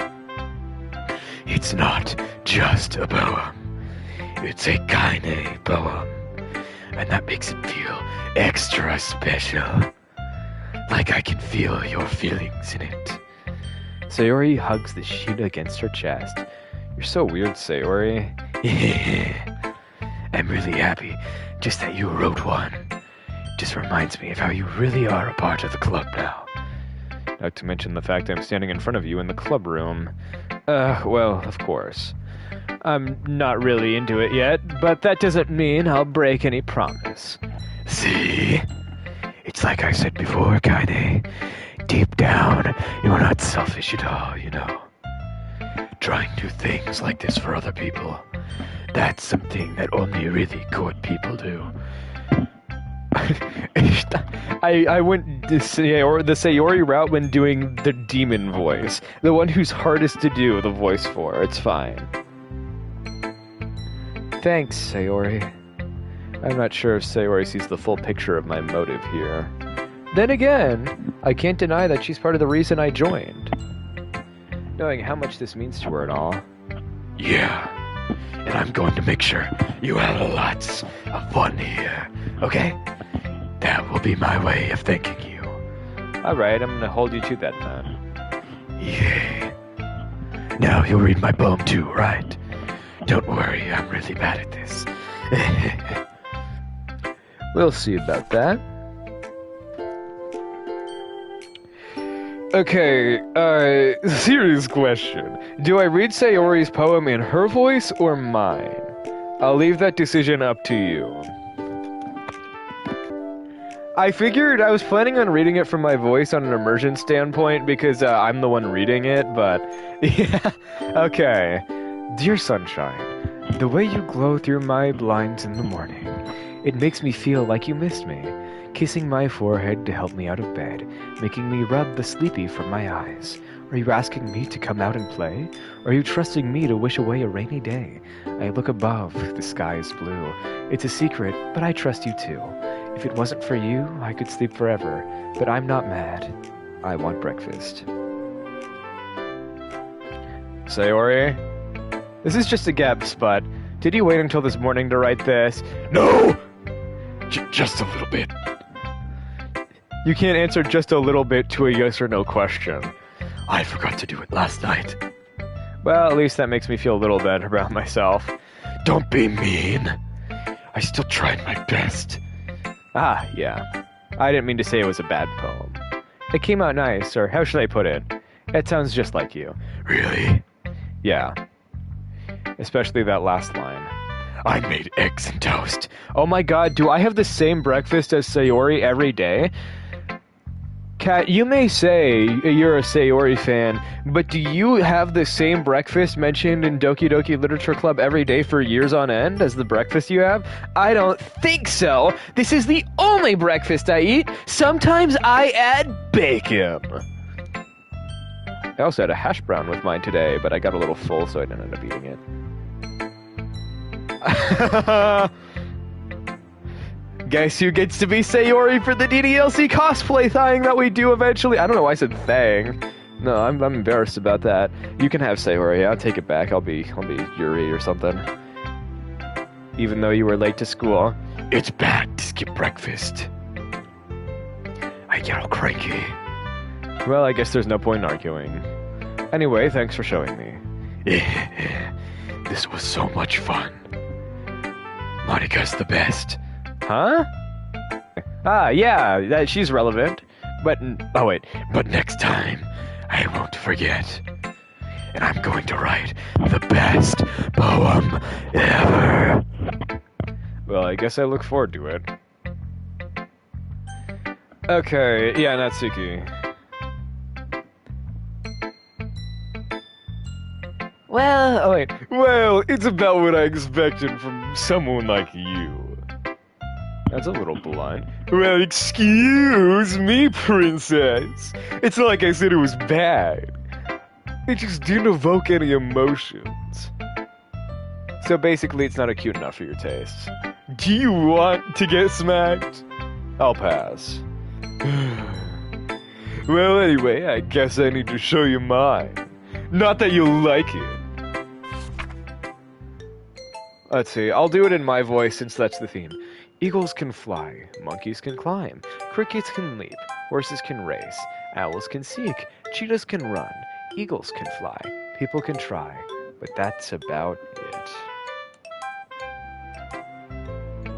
it's not just a poem. It's a Kaine poem. And that makes it feel extra special. Like I can feel your feelings in it. Sayori hugs the sheet against her chest. You're so weird, Sayori. I'm really happy just that you wrote one. Just reminds me of how you really are a part of the club now. Not to mention the fact I'm standing in front of you in the club room. Well, of course. I'm not really into it yet, but that doesn't mean I'll break any promise. See? It's like I said before, Kaine. deep down, you're not selfish at all, you know. Trying new things like this for other people, that's something that only really good people do. I went the Sayori route when doing the demon voice. The one who's hardest to do the voice for. It's fine. Thanks, Sayori. I'm not sure if Sayori sees the full picture of my motive here. Then again, I can't deny that she's part of the reason I joined. Knowing how much this means to her and all. Yeah, and I'm going to make sure you have lots of fun here, okay? That will be my way of thanking you. Alright, I'm gonna hold you to that then. Yay. Now you'll read my poem too, right? Don't worry, I'm really bad at this. We'll see about that. Okay, serious question. Do I read Sayori's poem in her voice or mine? I'll leave that decision up to you. I figured I was planning on reading it from my voice on an immersion standpoint because I'm the one reading it, but yeah, okay. Dear Sunshine, the way you glow through my blinds in the morning, it makes me feel like you missed me, kissing my forehead to help me out of bed, making me rub the sleepy from my eyes. Are you asking me to come out and play? Or are you trusting me to wish away a rainy day? I look above, the sky is blue. It's a secret, but I trust you too. If it wasn't for you, I could sleep forever, but I'm not mad. I want breakfast. Sayori? This is just a guess, but did you wait until this morning to write this? No! Just a little bit. You can't answer just a little bit to a yes or no question. I forgot to do it last night. Well, at least that makes me feel a little better about myself. Don't be mean. I still tried my best. Ah, yeah. I didn't mean to say it was a bad poem. It came out nice, or how should I put it? It sounds just like you. Really? Yeah. Especially that last line. I made eggs and toast. Oh my god, do I have the same breakfast as Sayori every day? Kat, you may say you're a Sayori fan, but do you have the same breakfast mentioned in Doki Doki Literature Club every day for years on end as the breakfast you have? I don't think so. This is the only breakfast I eat. Sometimes I add bacon. I also had a hash brown with mine today, but I got a little full, so I didn't end up eating it. Guess who gets to be Sayori for the DDLC cosplay thing that we do eventually? I don't know why I said thing. No, I'm embarrassed about that. You can have Sayori. I'll take it back. I'll be Yuri or something. Even though you were late to school. It's bad to skip breakfast. I get all cranky. Well, I guess there's no point in arguing. Anyway, thanks for showing me. This was so much fun. Monica's the best. Huh? Ah, yeah, she's relevant. But, oh wait. But next time, I won't forget. And I'm going to write the best poem ever. Well, I guess I look forward to it. Okay, yeah, Natsuki. Well, Oh wait, well, it's about what I expected from someone like you. That's a little blunt. Well, excuse me, princess. It's not like I said it was bad. It just didn't evoke any emotions. So basically, it's not cute enough for your taste. Do you want to get smacked? I'll pass. Well, anyway, I guess I need to show you mine. Not that you'll like it. Let's see, I'll do it in my voice since that's the theme. Eagles can fly, monkeys can climb, crickets can leap, horses can race, owls can seek, cheetahs can run, eagles can fly, people can try, but that's about it.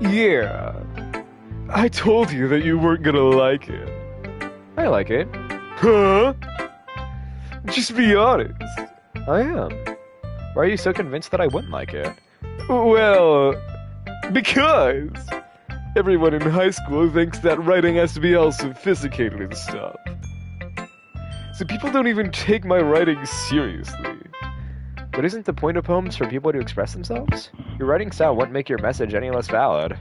Yeah, I told you that you weren't gonna like it. I like it. Huh? Just be honest. I am. Why are you so convinced that I wouldn't like it? Well, because everyone in high school thinks that writing has to be all sophisticated and stuff. so people don't even take my writing seriously. But isn't the point of poems for people to express themselves? Your writing style won't make your message any less valid.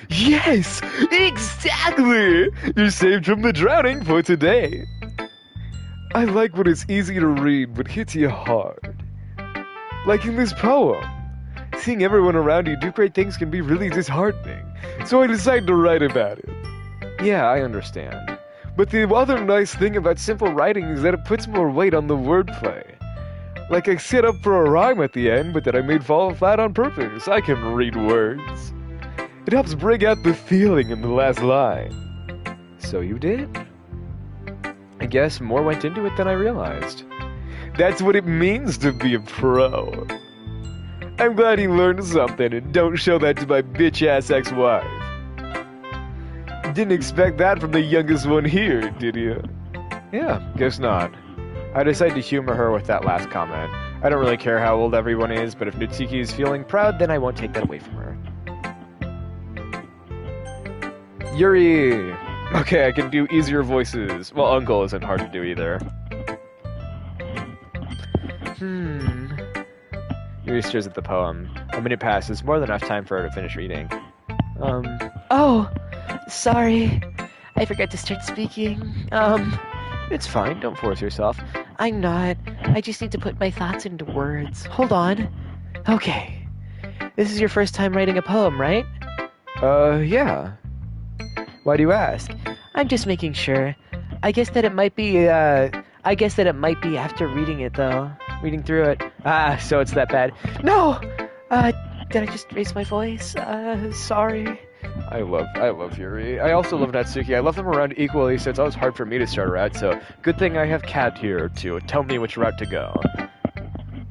Yes! Exactly! You're saved from the drowning for today. I like when it's easy to read but hits you hard. Like in this poem. Seeing everyone around you do great things can be really disheartening, so I decided to write about it. Yeah, I understand. But the other nice thing about simple writing is that it puts more weight on the wordplay. Like I set up for a rhyme at the end, but that I made fall flat on purpose. I can read words. It helps bring out the feeling in the last line. So you did? I guess more went into it than I realized. That's what it means to be a pro. I'm glad you learned something, and don't show that to my bitch-ass ex-wife. Didn't expect that from the youngest one here, did you? Yeah, guess not. I decided to humor her with that last comment. I don't really care how old everyone is, but if Natsuki is feeling proud, then I won't take that away from her. Yuri! Okay, I can do easier voices. Well, Uncle isn't hard to do either. Yuri stares at the poem. A minute passes, more than enough time for her to finish reading. Oh, sorry. I forgot to start speaking. It's fine, don't force yourself. I'm not. I just need to put my thoughts into words. Hold on. Okay. This is your first time writing a poem, right? Yeah. Why do you ask? I'm just making sure. I guess that it might be after reading it, though. Reading through it. Ah, so it's that bad. No! Did I just raise my voice? Sorry. I love Yuri. I also love Natsuki. I love them around equally, so it's always hard for me to start a route, so good thing I have Kat here to tell me which route to go.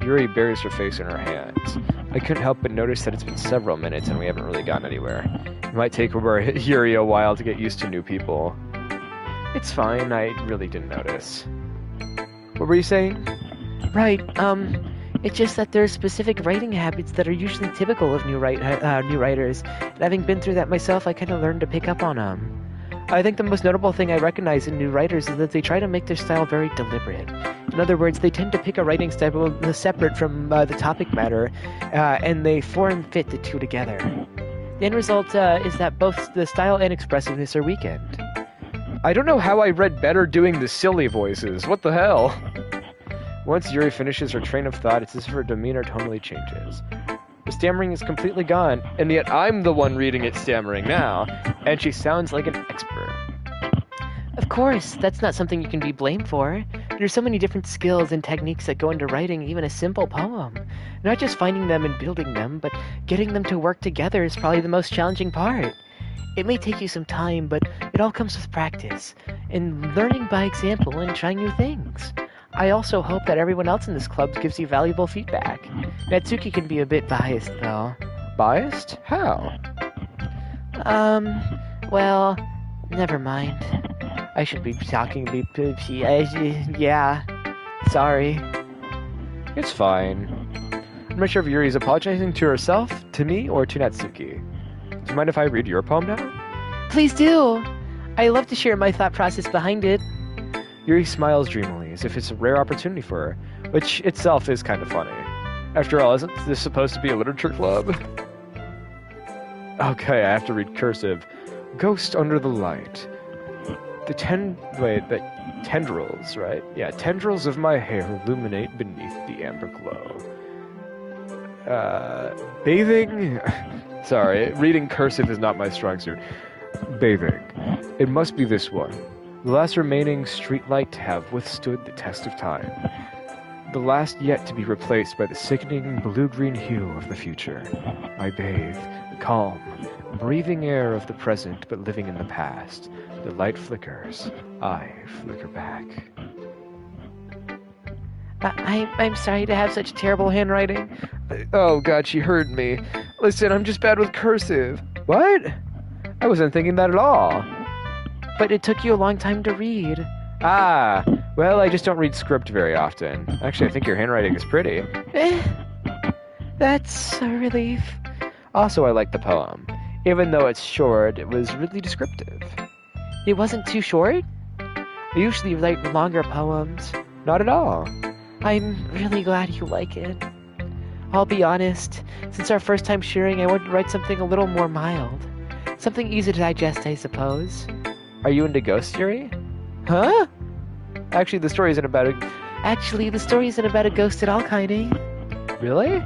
Yuri buries her face in her hands. I couldn't help but notice that it's been several minutes and we haven't really gotten anywhere. It might take Yuri a while to get used to new people. It's fine, I really didn't notice. What were you saying? Right, it's just that there's specific writing habits that are usually typical of new writers, and having been through that myself, I kind of learned to pick up on them. I think the most notable thing I recognize in new writers is that they try to make their style very deliberate. In other words, they tend to pick a writing style separate from the topic matter, and they form fit the two together. The end result is that both the style and expressiveness are weakened. I don't know how I read better doing the silly voices. What the hell? Once Yuri finishes her train of thought, it's as if her demeanor totally changes. The stammering is completely gone, and yet I'm the one reading it stammering now, and she sounds like an expert. Of course, that's not something you can be blamed for. There's so many different skills and techniques that go into writing even a simple poem. Not just finding them and building them, but getting them to work together is probably the most challenging part. It may take you some time, but it all comes with practice, and learning by example and trying new things. I also hope that everyone else in this club gives you valuable feedback. Natsuki can be a bit biased, though. Biased? How? Well, never mind. I should be talking yeah. Sorry. It's fine. I'm not sure if Yuri's apologizing to herself, to me, or to Natsuki. Do you mind if I read your poem now? Please do! I love to share my thought process behind it. Yuri smiles dreamily, as if it's a rare opportunity for her, which itself is kind of funny. After all, isn't this supposed to be a literature club? Okay, I have to read cursive. Ghost under the light. The tendrils, right? Yeah, tendrils of my hair illuminate beneath the amber glow. Bathing? Sorry, reading cursive is not my strong suit. Bathing. It must be this one. The last remaining streetlight to have withstood the test of time. The last yet to be replaced by the sickening blue-green hue of the future. I bathe, the calm, breathing air of the present but living in the past. The light flickers. I flicker back. I'm sorry to have such terrible handwriting. Oh god, she heard me. Listen, I'm just bad with cursive. What? I wasn't thinking that at all. But it took you a long time to read. Ah, well, I just don't read script very often. Actually, I think your handwriting is pretty. That's a relief. Also, I like the poem. Even though it's short, it was really descriptive. It wasn't too short? I usually write longer poems. Not at all. I'm really glad you like it. I'll be honest, since our first time sharing, I wanted to write something a little more mild. Something easy to digest, I suppose. Are you into ghost theory? Huh? Actually, the story isn't about a... Actually, the story isn't about a ghost at all, Kaine. Really?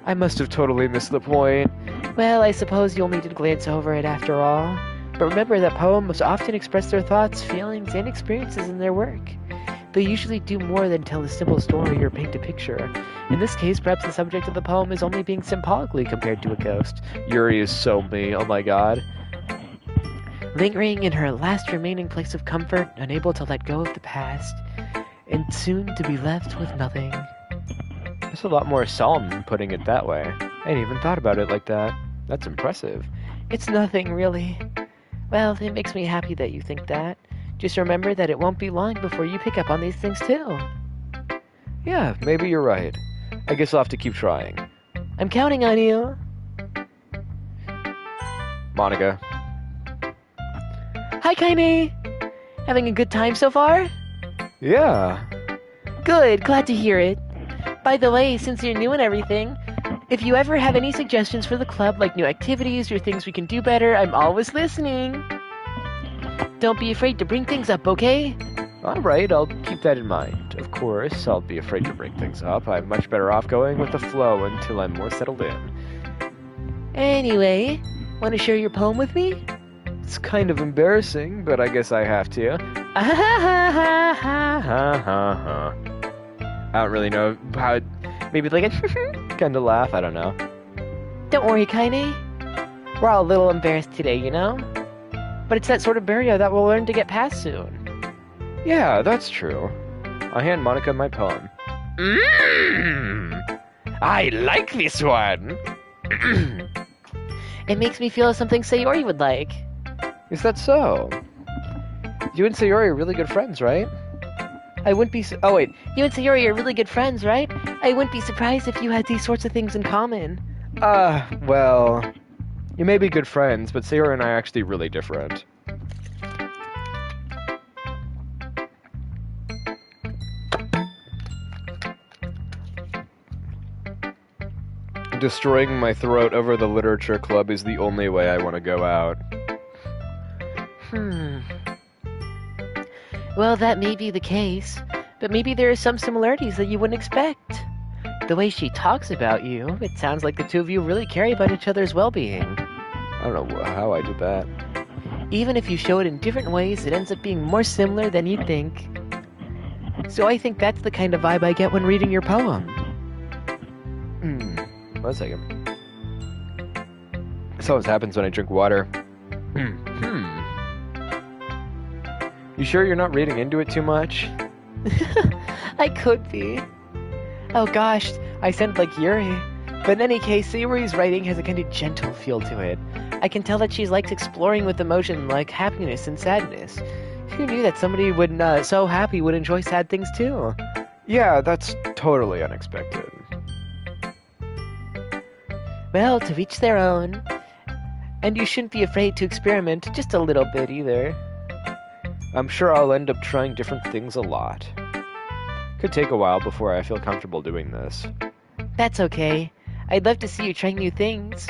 I must have totally missed the point. Well, I suppose you'll need to glance over it after all. But remember that poems often express their thoughts, feelings, and experiences in their work. They usually do more than tell a simple story or paint a picture. In this case, perhaps the subject of the poem is only being symbolically compared to a ghost. Yuri is so me, oh my god. Lingering in her last remaining place of comfort, unable to let go of the past, and soon to be left with nothing. That's a lot more solemn putting it that way. I hadn't even thought about it like that. That's impressive. It's nothing, really. Well, it makes me happy that you think that. Just remember that it won't be long before you pick up on these things too. Yeah, maybe you're right. I guess I'll have to keep trying. I'm counting on you. Monica. Hi, Kaine. Having a good time so far? Yeah. Good, glad to hear it. By the way, since you're new and everything, if you ever have any suggestions for the club, like new activities or things we can do better, I'm always listening. Don't be afraid to bring things up, okay? Alright, I'll keep that in mind. Of course, I'll be afraid to bring things up. I'm much better off going with the flow until I'm more settled in. Anyway, want to share your poem with me? It's kind of embarrassing, but I guess I have to. I don't really know how... Maybe like a kind of laugh, I don't know. Don't worry, Kaine. We're all a little embarrassed today, you know? But it's that sort of barrier that we'll learn to get past soon. Yeah, that's true. I hand Monica my poem. I like this one! It makes me feel something Sayori would like. Is that so? You and Sayori are really good friends, right? I wouldn't be... Oh, wait. You and Sayori are really good friends, right? I wouldn't be surprised if you had these sorts of things in common. Well... You may be good friends, but Sayori and I are actually really different. Destroying my throat over the literature club is the only way I want to go out. Well, that may be the case, but maybe there are some similarities that you wouldn't expect. The way she talks about you, it sounds like the two of you really care about each other's well-being. I don't know how I did that. Even if you show it in different ways, it ends up being more similar than you'd think. So I think that's the kind of vibe I get when reading your poem. 1 second. This always happens when I drink water. You sure you're not reading into it too much? I could be. Oh gosh, I sound like Yuri. But in any case, Sayori's writing has a kind of gentle feel to it. I can tell that she likes exploring with emotion like happiness and sadness. Who knew that somebody so happy would enjoy sad things too? Yeah, that's totally unexpected. Well, to each their own. And you shouldn't be afraid to experiment just a little bit either. I'm sure I'll end up trying different things a lot. Could take a while before I feel comfortable doing this. That's okay. I'd love to see you trying new things.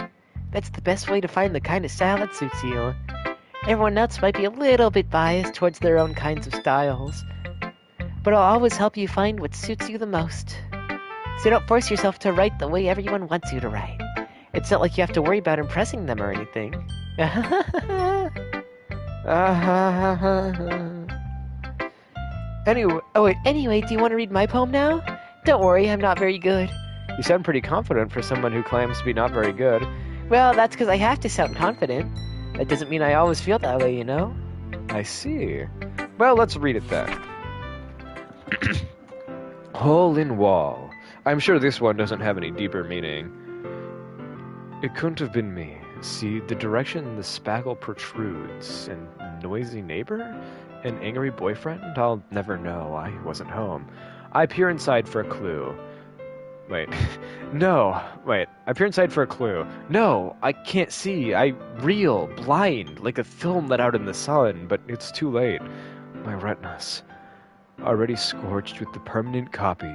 That's the best way to find the kind of style that suits you. Everyone else might be a little bit biased towards their own kinds of styles. But I'll always help you find what suits you the most. So don't force yourself to write the way everyone wants you to write. It's not like you have to worry about impressing them or anything. Anyway, do you want to read my poem now? Don't worry, I'm not very good. You sound pretty confident for someone who claims to be not very good. Well, that's because I have to sound confident. That doesn't mean I always feel that way, you know? I see. Well, let's read it then. Hole in wall. I'm sure this one doesn't have any deeper meaning. It couldn't have been me. See, the direction the spackle protrudes. An noisy neighbor? An angry boyfriend? I'll never know. I wasn't home. I peer inside for a clue. Wait. No. Wait. I peer inside for a clue. No, I can't see. I reel, blind, like a film let out in the sun, but it's too late. my retinas, already scorched with the permanent copy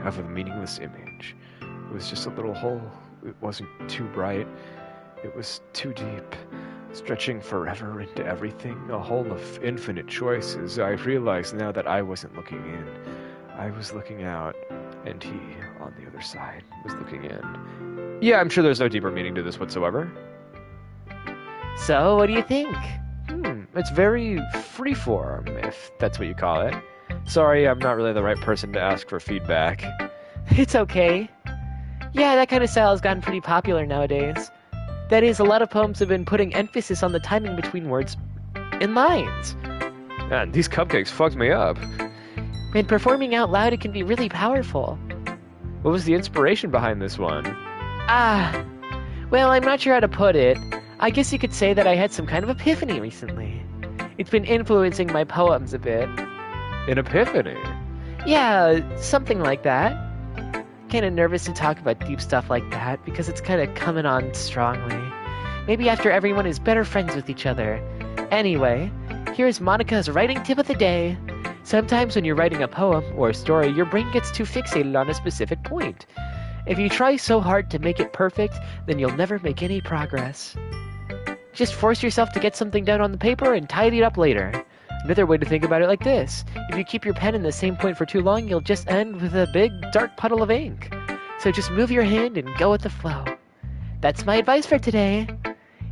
of a meaningless image. It was just a little hole. It wasn't too bright. It was too deep, stretching forever into everything, a hole of infinite choices. I realized now that I wasn't looking in. I was looking out, and he, on the other side, was looking in. Yeah, I'm sure there's no deeper meaning to this whatsoever. So, what do you think? It's very freeform, if that's what you call it. Sorry, I'm not really the right person to ask for feedback. It's okay. Yeah, that kind of style has gotten pretty popular nowadays. That is, a lot of poems have been putting emphasis on the timing between words and lines. Man, these cupcakes fucked me up. When performing out loud, it can be really powerful. What was the inspiration behind this one? Well, I'm not sure how to put it. I guess you could say that I had some kind of epiphany recently. It's been influencing my poems a bit. An epiphany? Yeah, something like that. Kinda nervous to talk about deep stuff like that because it's kinda coming on strongly. Maybe after everyone is better friends with each other. Anyway, here's Monica's writing tip of the day. Sometimes when you're writing a poem or a story, your brain gets too fixated on a specific point. If you try so hard to make it perfect, then you'll never make any progress. Just force yourself to get something down on the paper and tidy it up later. Another way to think about it like this: if you keep your pen in the same point for too long, you'll just end with a big, dark puddle of ink. So just move your hand and go with the flow. That's my advice for today.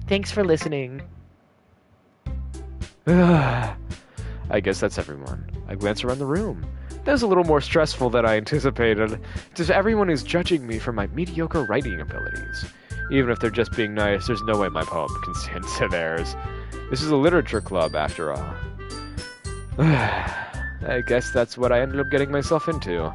Thanks for listening. I guess that's everyone. I glance around the room. That was a little more stressful than I anticipated. It's as if everyone is judging me for my mediocre writing abilities. Even if they're just being nice, there's no way my poem can stand to theirs. This is a literature club, after all. I guess that's what I ended up getting myself into.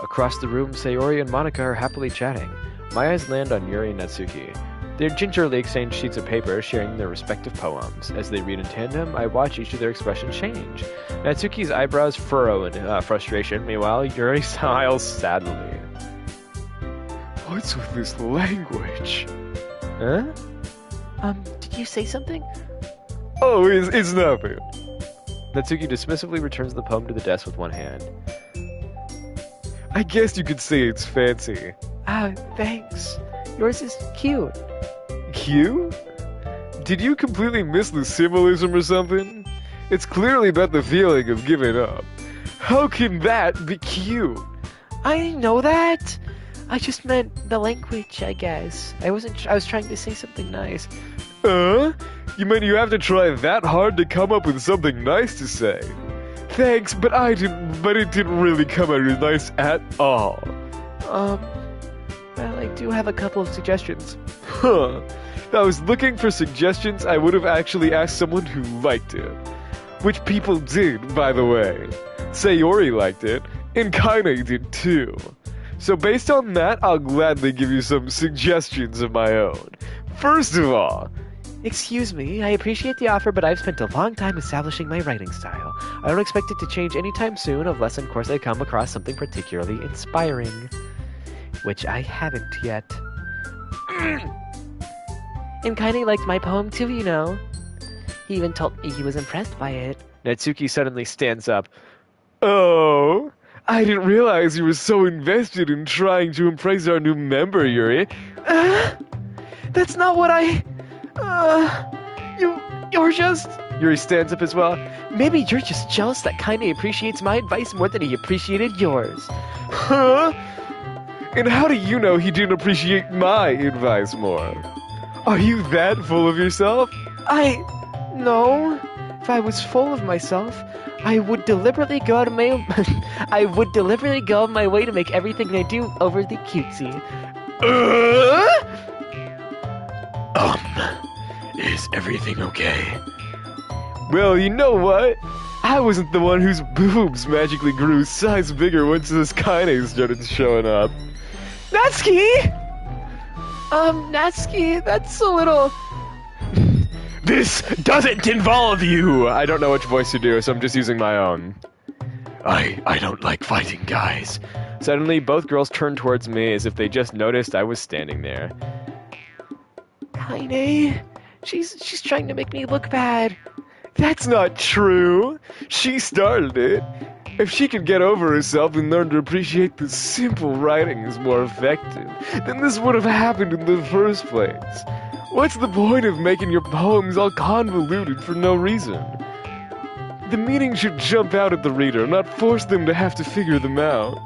Across the room, Sayori and Monica are happily chatting. My eyes land on Yuri and Natsuki. They gingerly exchange sheets of paper, sharing their respective poems. As they read in tandem, I watch each of their expressions change. Natsuki's eyebrows furrow in frustration, meanwhile, Yuri smiles sadly. What's with this language? Huh? Did you say something? Oh, it's nothing. Natsuki dismissively returns the poem to the desk with one hand. I guess you could say it's fancy. Thanks. Yours is cute. Cute? Did you completely miss the symbolism or something? It's clearly about the feeling of giving up. How can that be cute? I know that. I just meant the language, I guess. I was trying to say something nice. You mean you have to try that hard to come up with something nice to say? Thanks, but it didn't really come out as nice at all. Well, I do have a couple of suggestions. If I was looking for suggestions, I would have actually asked someone who liked it. Which people did, by the way. Sayori liked it, and Kaine did too. So based on that, I'll gladly give you some suggestions of my own. First of all... Excuse me, I appreciate the offer, but I've spent a long time establishing my writing style. I don't expect it to change anytime soon, unless, of course, I come across something particularly inspiring. Which I haven't yet. And Kaine liked my poem too, you know. He even told me he was impressed by it. Natsuki suddenly stands up. Oh, I didn't realize you were so invested in trying to impress our new member, Yuri. That's not what you're just... Yuri stands up as well. Maybe you're just jealous that Kaine appreciates my advice more than he appreciated yours. Huh? And how do you know he didn't appreciate my advice more? Are you that full of yourself? No. If I was full of myself, I would deliberately go out of my way to make everything I do overly cutesy. Is everything okay? Well, you know what? I wasn't the one whose boobs magically grew size bigger once this Kaine started showing up. Natsuki! Natsuki, that's a little... This doesn't involve you! I don't know which voice to do, so I'm just using my own. I don't like fighting guys. Suddenly, both girls turned towards me as if they just noticed I was standing there. Kaine, she's trying to make me look bad. That's not true. She started it. If she could get over herself and learn to appreciate the simple writing is more effective, then this would have happened in the first place. What's the point of making your poems all convoluted for no reason? The meaning should jump out at the reader, not force them to have to figure them out.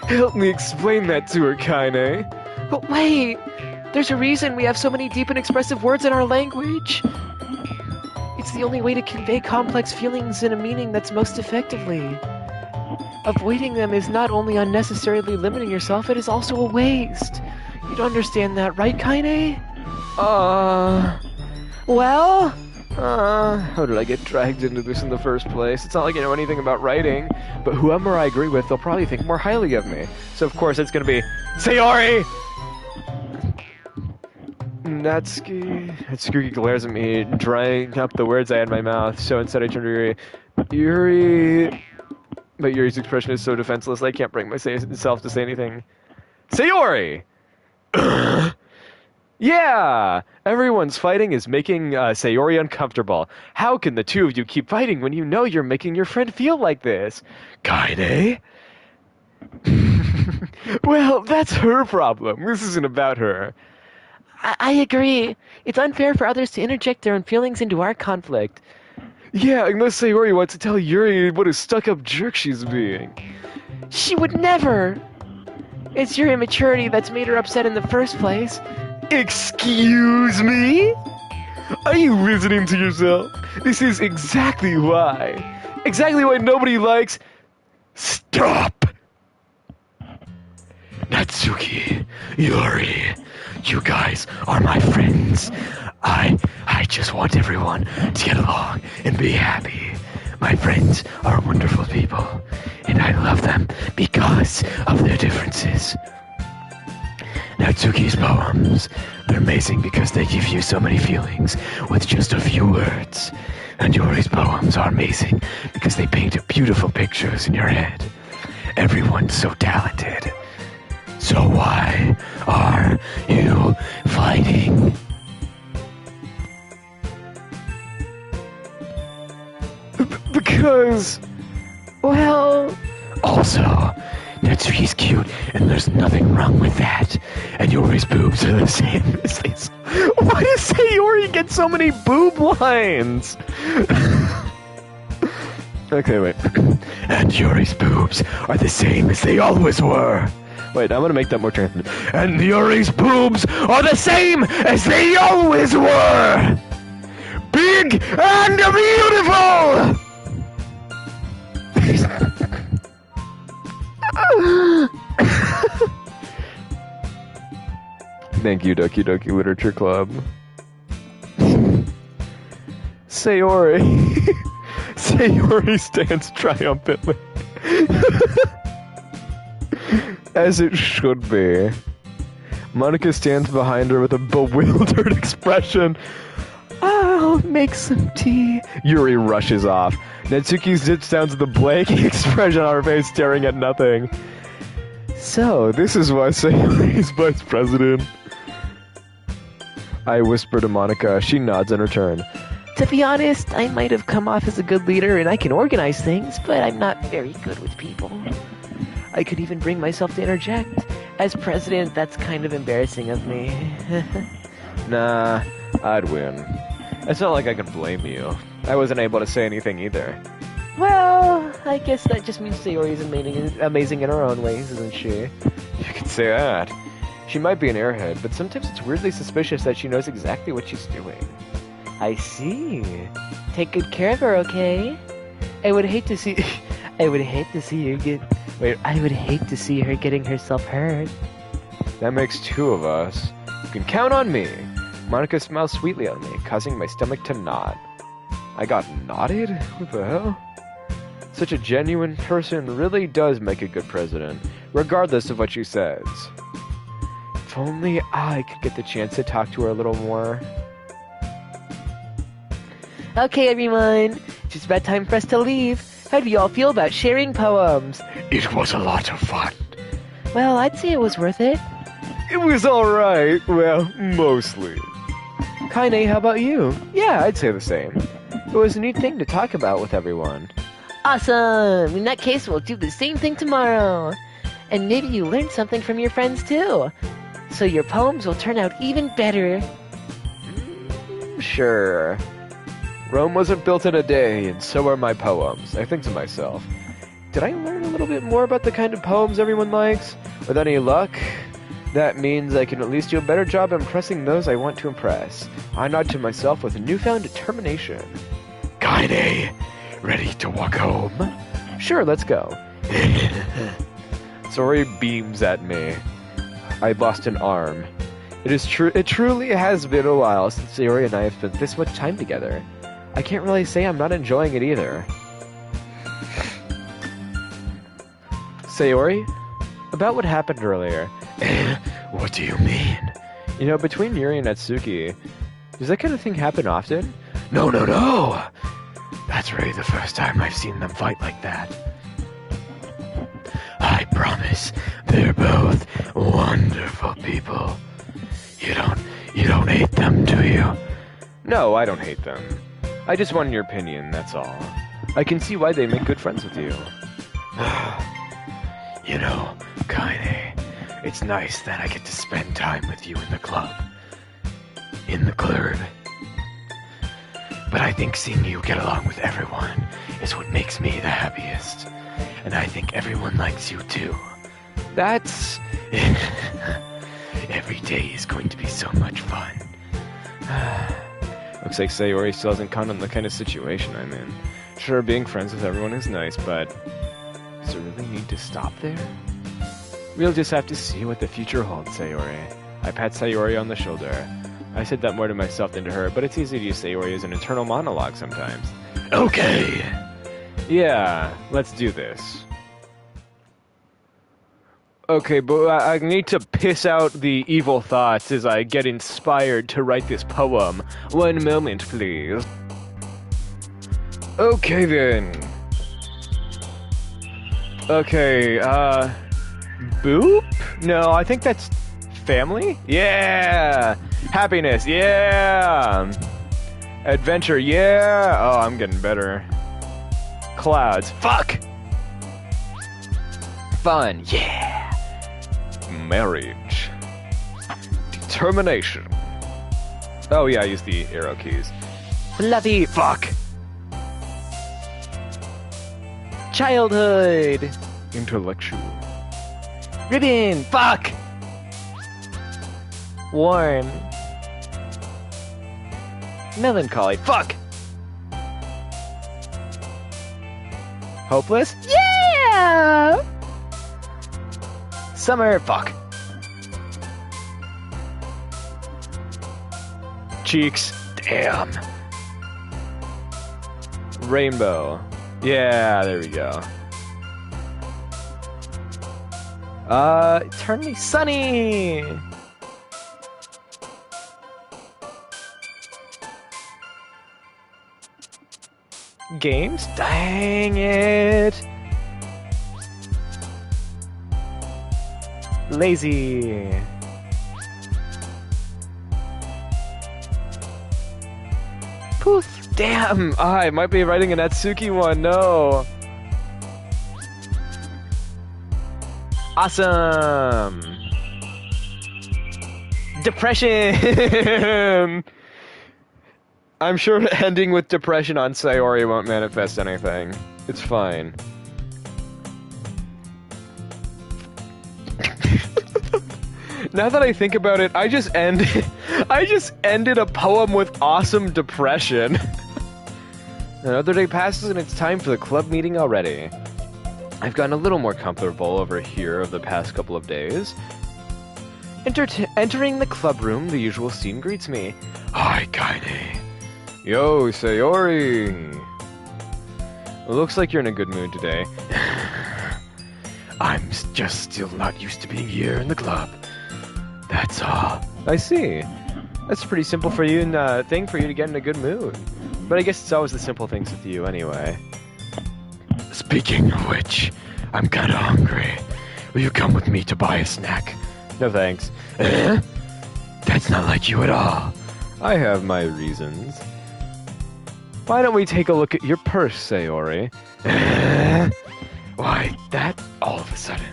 Help me explain that to her, Kaine. But wait! There's a reason we have so many deep and expressive words in our language. It's the only way to convey complex feelings in a meaning that's most effectively. Avoiding them is not only unnecessarily limiting yourself, it is also a waste. You don't understand that, right, Kaine? Well? How did I get dragged into this in the first place? It's not like I know anything about writing, but whoever I agree with, they'll probably think more highly of me. So of course it's gonna be Sayori! Natsuki glares at me, drying up the words I had in my mouth, so instead I turn to Yuri. Yuri... But Yuri's expression is so defenseless I can't bring myself to say anything. Sayori! Yeah! Everyone's fighting is making Sayori uncomfortable. How can the two of you keep fighting when you know you're making your friend feel like this? Kaine? Well, that's her problem. This isn't about her. I agree. It's unfair for others to interject their own feelings into our conflict. Yeah, unless Sayori wants to tell Yuri what a stuck-up jerk she's being. She would never! It's your immaturity that's made her upset in the first place. Excuse me? Are you listening to yourself? This is exactly why. Exactly why nobody likes... Stop! Natsuki, Yuri, you guys are my friends. I just want everyone to get along and be happy. My friends are wonderful people, and I love them because of their differences. Natsuki's poems, they're amazing because they give you so many feelings with just a few words. And Yuri's poems are amazing because they paint beautiful pictures in your head. Everyone's so talented. So why are you fighting? Because... Well... Also, Natsuki's cute, and there's nothing wrong with that. And Yuri's boobs are the same as these. Why does Sayori get so many boob lines? Okay, wait. And Yuri's boobs are the same as they always were. Wait, I'm gonna make that more transparent. And Yuri's boobs are the same as they always were! Big and beautiful! Thank you, Doki Doki Literature Club. Sayori. Sayori stands triumphantly. As it should be. Monica stands behind her with a bewildered expression. I'll make some tea. Yuri rushes off. Natsuki sits down to the blank expression on her face, staring at nothing. So, this is why Sayori's vice president. I whisper to Monica. She nods in return. To be honest, I might have come off as a good leader and I can organize things, but I'm not very good with people. I could even bring myself to interject. As president, that's kind of embarrassing of me. Nah, I'd win. It's not like I can blame you. I wasn't able to say anything either. Well, I guess that just means Sayori's amazing in her own ways, isn't she? You could say that. She might be an airhead, but sometimes it's weirdly suspicious that she knows exactly what she's doing. I see. Take good care of her, okay? I would hate to see her getting herself hurt. That makes two of us. You can count on me. Monica smiles sweetly at me, causing my stomach to knot. I got knotted? What the hell? Such a genuine person really does make a good president, regardless of what she says. If only I could get the chance to talk to her a little more. Okay, everyone. It's just about time for us to leave. How do you all feel about sharing poems? It was a lot of fun. Well, I'd say it was worth it. It was alright. Well, mostly. Kaine, how about you? Yeah, I'd say the same. It was a neat thing to talk about with everyone. Awesome! In that case, we'll do the same thing tomorrow. And maybe you learned something from your friends too. So your poems will turn out even better. Sure. Rome wasn't built in a day, and so are my poems. I think to myself, did I learn a little bit more about the kind of poems everyone likes? With any luck, that means I can at least do a better job impressing those I want to impress. I nod to myself with a newfound determination. Kaine, ready to walk home? Sure, let's go. Sori beams at me. I lost an arm. It truly has been a while since Sayori and I have spent this much time together. I can't really say I'm not enjoying it either. Sayori? About what happened earlier. What do you mean? You know, between Yuri and Natsuki, does that kind of thing happen often? No. That's really the first time I've seen them fight like that. I promise, they're both wonderful people. You don't hate them, do you? No, I don't hate them. I just wanted your opinion, that's all. I can see why they make good friends with you. You know, Kaine, it's nice that I get to spend time with you in the club. In the club. But I think seeing you get along with everyone is what makes me the happiest. And I think everyone likes you too. That's... Every day is going to be so much fun. Looks like Sayori still hasn't caught on the kind of situation I'm in. Sure, being friends with everyone is nice, but... does it really need to stop there? We'll just have to see what the future holds, Sayori. I pat Sayori on the shoulder. I said that more to myself than to her, but it's easy to use Sayori as an internal monologue sometimes. Okay! Yeah, let's do this. Okay, but I need to piss out the evil thoughts as I get inspired to write this poem. One moment, please. Okay, then. Okay, boop? No, I think that's family? Yeah! Happiness, yeah! Adventure, yeah! Oh, I'm getting better. Clouds, fuck! Fun, yeah! Marriage. Determination. Oh yeah, I use the arrow keys. Fluffy. Fuck! Childhood. Intellectual. Ribbon. Fuck. Warm. Melancholy. Fuck! Hopeless? Yeah. Summer. Fuck. Cheeks. Damn. Rainbow. Yeah, there we go. Eternally sunny! Games? Dang it! Lazy. Poof. Damn! I might be writing an Natsuki one, no! Awesome! Depression! I'm sure ending with depression on Sayori won't manifest anything. It's fine. Now that I think about it, I just ended a poem with awesome depression. Another day passes and it's time for the club meeting already. I've gotten a little more comfortable over here over the past couple of days. Entering the club room, the usual scene greets me. Hi, Kaine. Yo, Sayori. Looks like you're in a good mood today. I'm just still not used to being here in the club. That's all. I see. That's a pretty simple for you thing for you to get in a good mood. But I guess it's always the simple things with you anyway. Speaking of which, I'm kinda hungry. Will you come with me to buy a snack? No thanks. That's not like you at all. I have my reasons. Why don't we take a look at your purse, Sayori? Why, that all of a sudden?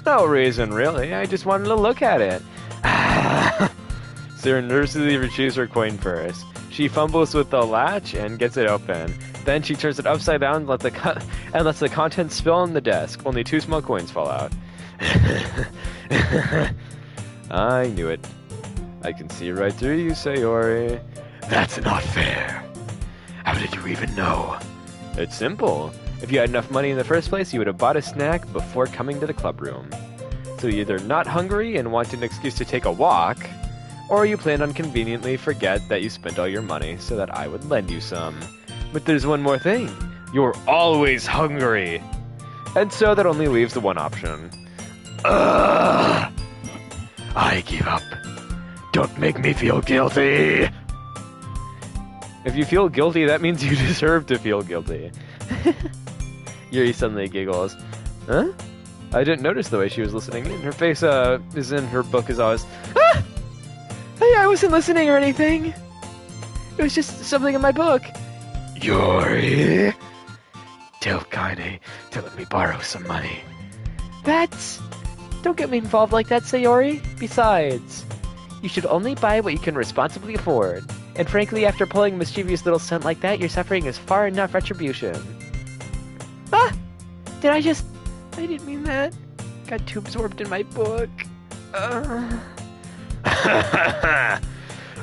No reason, really. I just wanted to look at it. Sarah nervously retrieves her coin purse. She fumbles with the latch and gets it open. Then she turns it upside down and lets the contents spill on the desk. Only 2 small coins fall out. I knew it. I can see right through you, Sayori. That's not fair. How did you even know? It's simple. If you had enough money in the first place, you would have bought a snack before coming to the club room. So you're either not hungry and want an excuse to take a walk, or you plan on conveniently forget that you spent all your money so that I would lend you some. But there's one more thing. You're always hungry. And so that only leaves the one option. I give up. Don't make me feel guilty. If you feel guilty, that means you deserve to feel guilty. Yuri suddenly giggles. Huh? I didn't notice the way she was listening in. Her face is in her book as always. Ah! Hey, I wasn't listening or anything. It was just something in my book. Yuri, tell Kaine to let me borrow some money. That's... Don't get me involved like that, Sayori. Besides, you should only buy what you can responsibly afford. And frankly, after pulling a mischievous little stunt like that, your suffering is far enough retribution. Ah! I didn't mean that. Got too absorbed in my book. I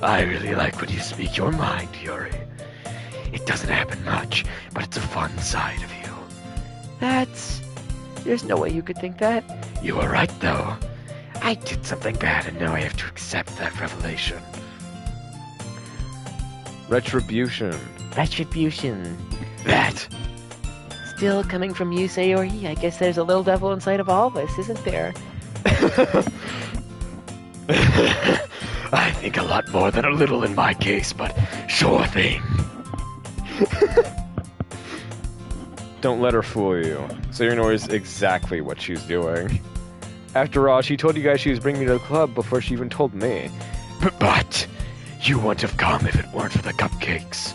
really like when you speak your mind, Yuri. It doesn't happen much, but it's a fun side of you. There's no way you could think that. You were right, though. I did something bad, and now I have to accept that revelation. Retribution. Retribution. That. Still coming from you, Sayori. I guess there's a little devil inside of all of us, isn't there? I think a lot more than a little in my case, but sure thing. Don't let her fool you. Sayori knows exactly what she's doing. After all, she told you guys she was bringing me to the club before she even told me. But you wouldn't have come if it weren't for the cupcakes.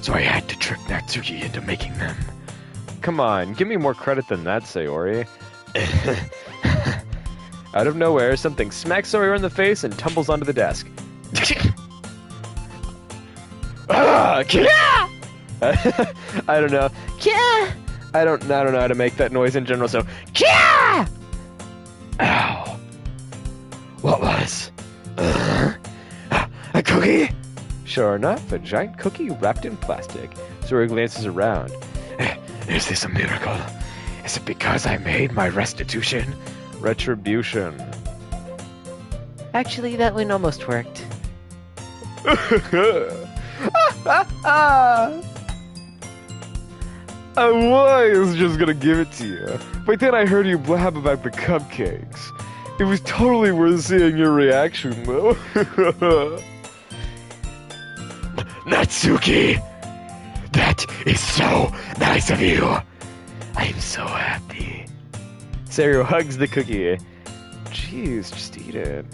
So I had to trick Natsuki into making them. Come on, give me more credit than that, Sayori. Out of nowhere, something smacks Sayori in the face and tumbles onto the desk. Ah, I don't know. I don't know how to make that noise in general, so Ow. What was? A cookie? Sure enough, a giant cookie wrapped in plastic. Sayori glances around. Is this a miracle? Is it because I made my restitution? Retribution. Actually, that one almost worked. I was just gonna give it to you, but then I heard you blab about the cupcakes. It was totally worth seeing your reaction, though. Natsuki! That is so nice of you! I'm so happy. Sayori hugs the cookie. Jeez, just eat it.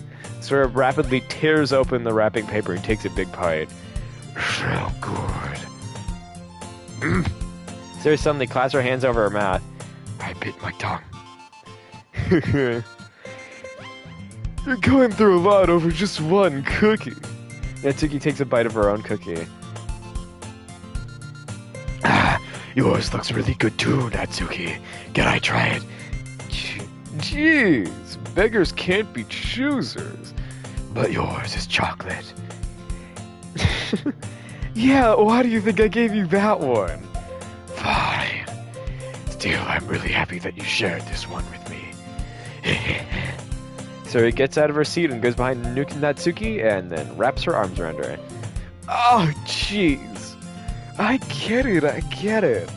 Sayori rapidly tears open the wrapping paper and takes a big bite. So good. Sayori suddenly clasps her hands over her mouth. I bit my tongue. You're going through a lot over just one cookie. Natsuki takes a bite of her own cookie. Yours looks really good too, Natsuki. Can I try it? Jeez, beggars can't be choosers. But yours is chocolate. Yeah, why do you think I gave you that one? Fine. Still, I'm really happy that you shared this one with me. Sayori gets out of her seat and goes behind Natsuki and then wraps her arms around her. Oh, jeez. I get it.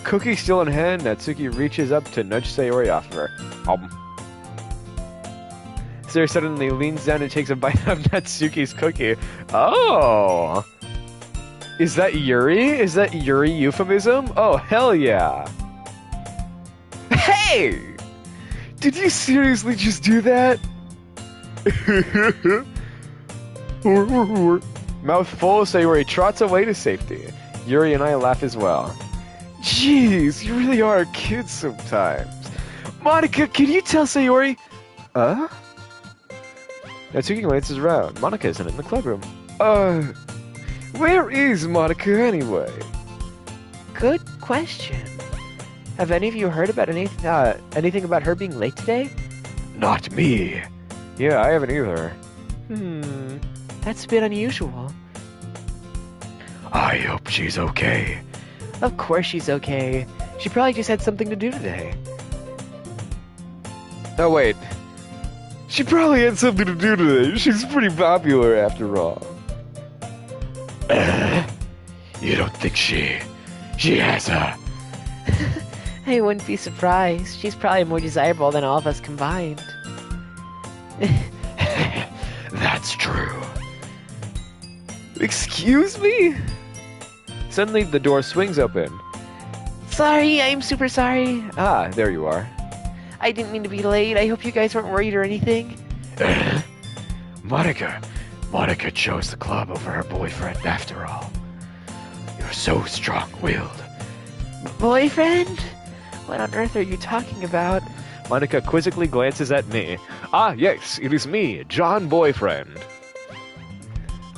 Cookie still in hand, Natsuki reaches up to nudge Sayori off of her. Sayori suddenly leans down and takes a bite of Natsuki's cookie. Oh! Is that Yuri? Is that Yuri euphemism? Oh, hell yeah. Hey! Did you seriously just do that? Mouth full, Sayori trots away to safety. Yuri and I laugh as well. Jeez, you really are a kid sometimes. Monica, can you tell Sayori? Natsuki glances around. Monica isn't in the clubroom. Where is Monica anyway? Good question. Have any of you heard about anything about her being late today? Not me. Yeah, I haven't either. That's a bit unusual. I hope she's okay. Of course she's okay. She probably just had something to do today. Oh, wait. She probably had something to do today. She's pretty popular after all. You don't think she has a... I wouldn't be surprised. She's probably more desirable than all of us combined. That's true. Excuse me? Suddenly the door swings open. Sorry, I'm super sorry. Ah, there you are. I didn't mean to be late. I hope you guys weren't worried or anything. Monica chose the club over her boyfriend after all. You're so strong-willed. Boyfriend? What on earth are you talking about? Monica quizzically glances at me. Ah, yes, it is me, John Boyfriend.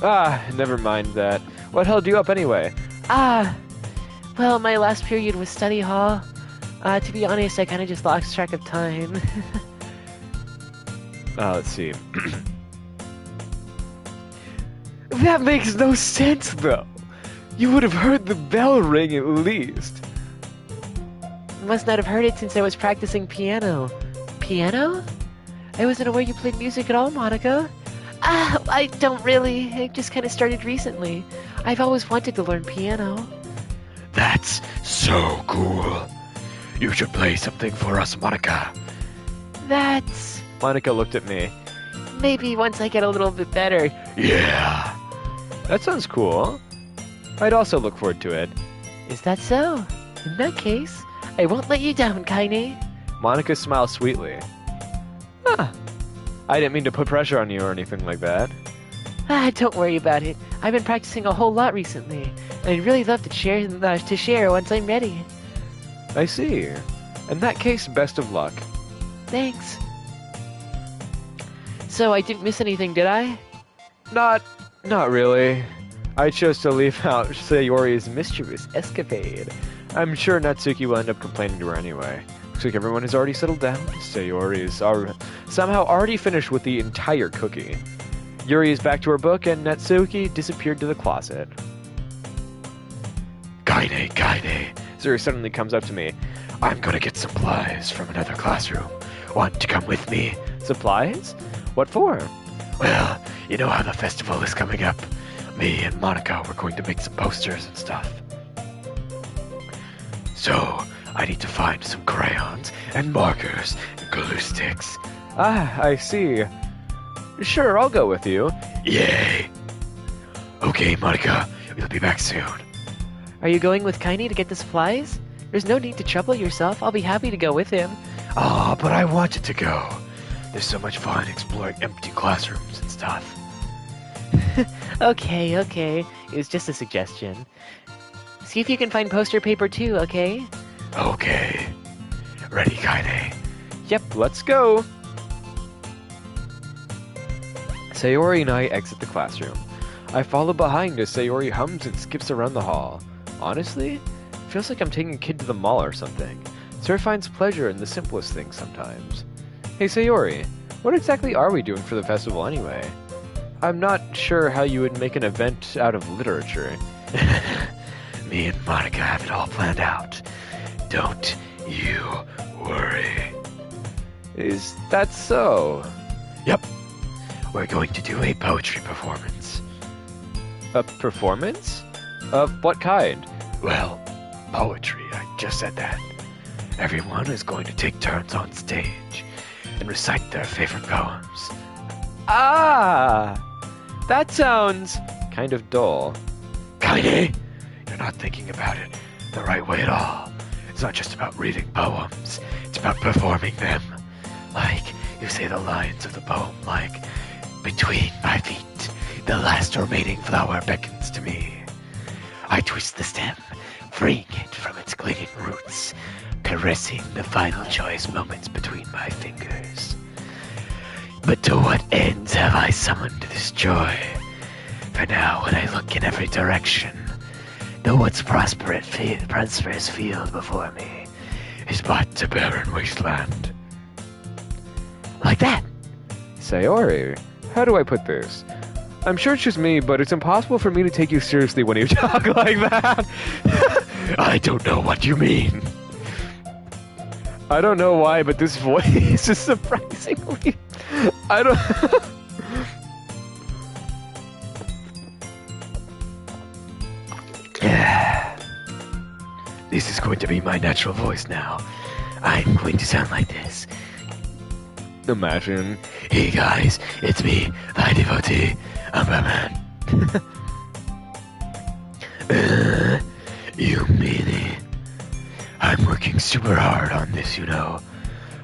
Ah, never mind that. What held you up anyway? Well, my last period was study hall. To be honest, I kind of just lost track of time. Let's see. That makes no sense, though. You would have heard the bell ring at least. Must not have heard it since I was practicing piano. Piano? I wasn't aware you played music at all, Monica. I don't really. I just kind of started recently. I've always wanted to learn piano. That's so cool. You should play something for us, Monica. That's... Monica looked at me. Maybe once I get a little bit better. Yeah. That sounds cool. I'd also look forward to it. Is that so? In that case, I won't let you down, Kaine. Monica smiles sweetly. I didn't mean to put pressure on you or anything like that. Don't worry about it. I've been practicing a whole lot recently, and I'd really love to share once I'm ready. I see. In that case, best of luck. Thanks. So I didn't miss anything, did I? Not really. I chose to leave out Sayori's mischievous escapade. I'm sure Natsuki will end up complaining to her anyway. Looks like everyone has already settled down. Sayori is somehow already finished with the entire cookie. Yuri is back to her book, and Natsuki disappeared to the closet. Kaine. Sayori suddenly comes up to me. I'm gonna get supplies from another classroom. Want to come with me? Supplies? What for? Well, you know how the festival is coming up. Me and Monica were going to make some posters and stuff. So, I need to find some crayons and markers and glue sticks. Ah, I see. Sure, I'll go with you. Yay! Okay, Monica, we'll be back soon. Are you going with Kaine to get the supplies? There's no need to trouble yourself. I'll be happy to go with him. Ah, but I wanted to go. There's so much fun exploring empty classrooms and stuff. Okay. It was just a suggestion. See if you can find poster paper too, okay? Okay. Ready, Kaine? Yep, let's go. Sayori and I exit the classroom. I follow behind as Sayori hums and skips around the hall. Honestly, it feels like I'm taking a kid to the mall or something. Sayori finds pleasure in the simplest things sometimes. Hey Sayori, what exactly are we doing for the festival anyway? I'm not sure how you would make an event out of literature. Me and Monica have it all planned out. Don't you worry. Is that so? Yep. We're going to do a poetry performance. A performance? Of what kind? Well, poetry, I just said that. Everyone is going to take turns on stage and recite their favorite poems. Ah! That sounds kind of dull. Kaine, you're not thinking about it the right way at all. It's not just about reading poems, it's about performing them. Like, you say the lines of the poem like, between my feet, The last remaining flower beckons to me. I twist the stem, freeing it from its clinging roots, caressing the final choice moments between my fingers. But to what ends have I summoned this joy? For now, when I look in every direction, the once prosperous field before me is but a barren wasteland. Like that. Sayori, how do I put this? I'm sure it's just me, but it's impossible for me to take you seriously when you talk like that. I don't know what you mean. I don't know why, but this voice is surprisingly... I don't... This is going to be my natural voice now. I'm going to sound like this. Imagine. Hey guys, it's me, thy devotee, Umberman. You meanie. I'm working super hard on this, you know.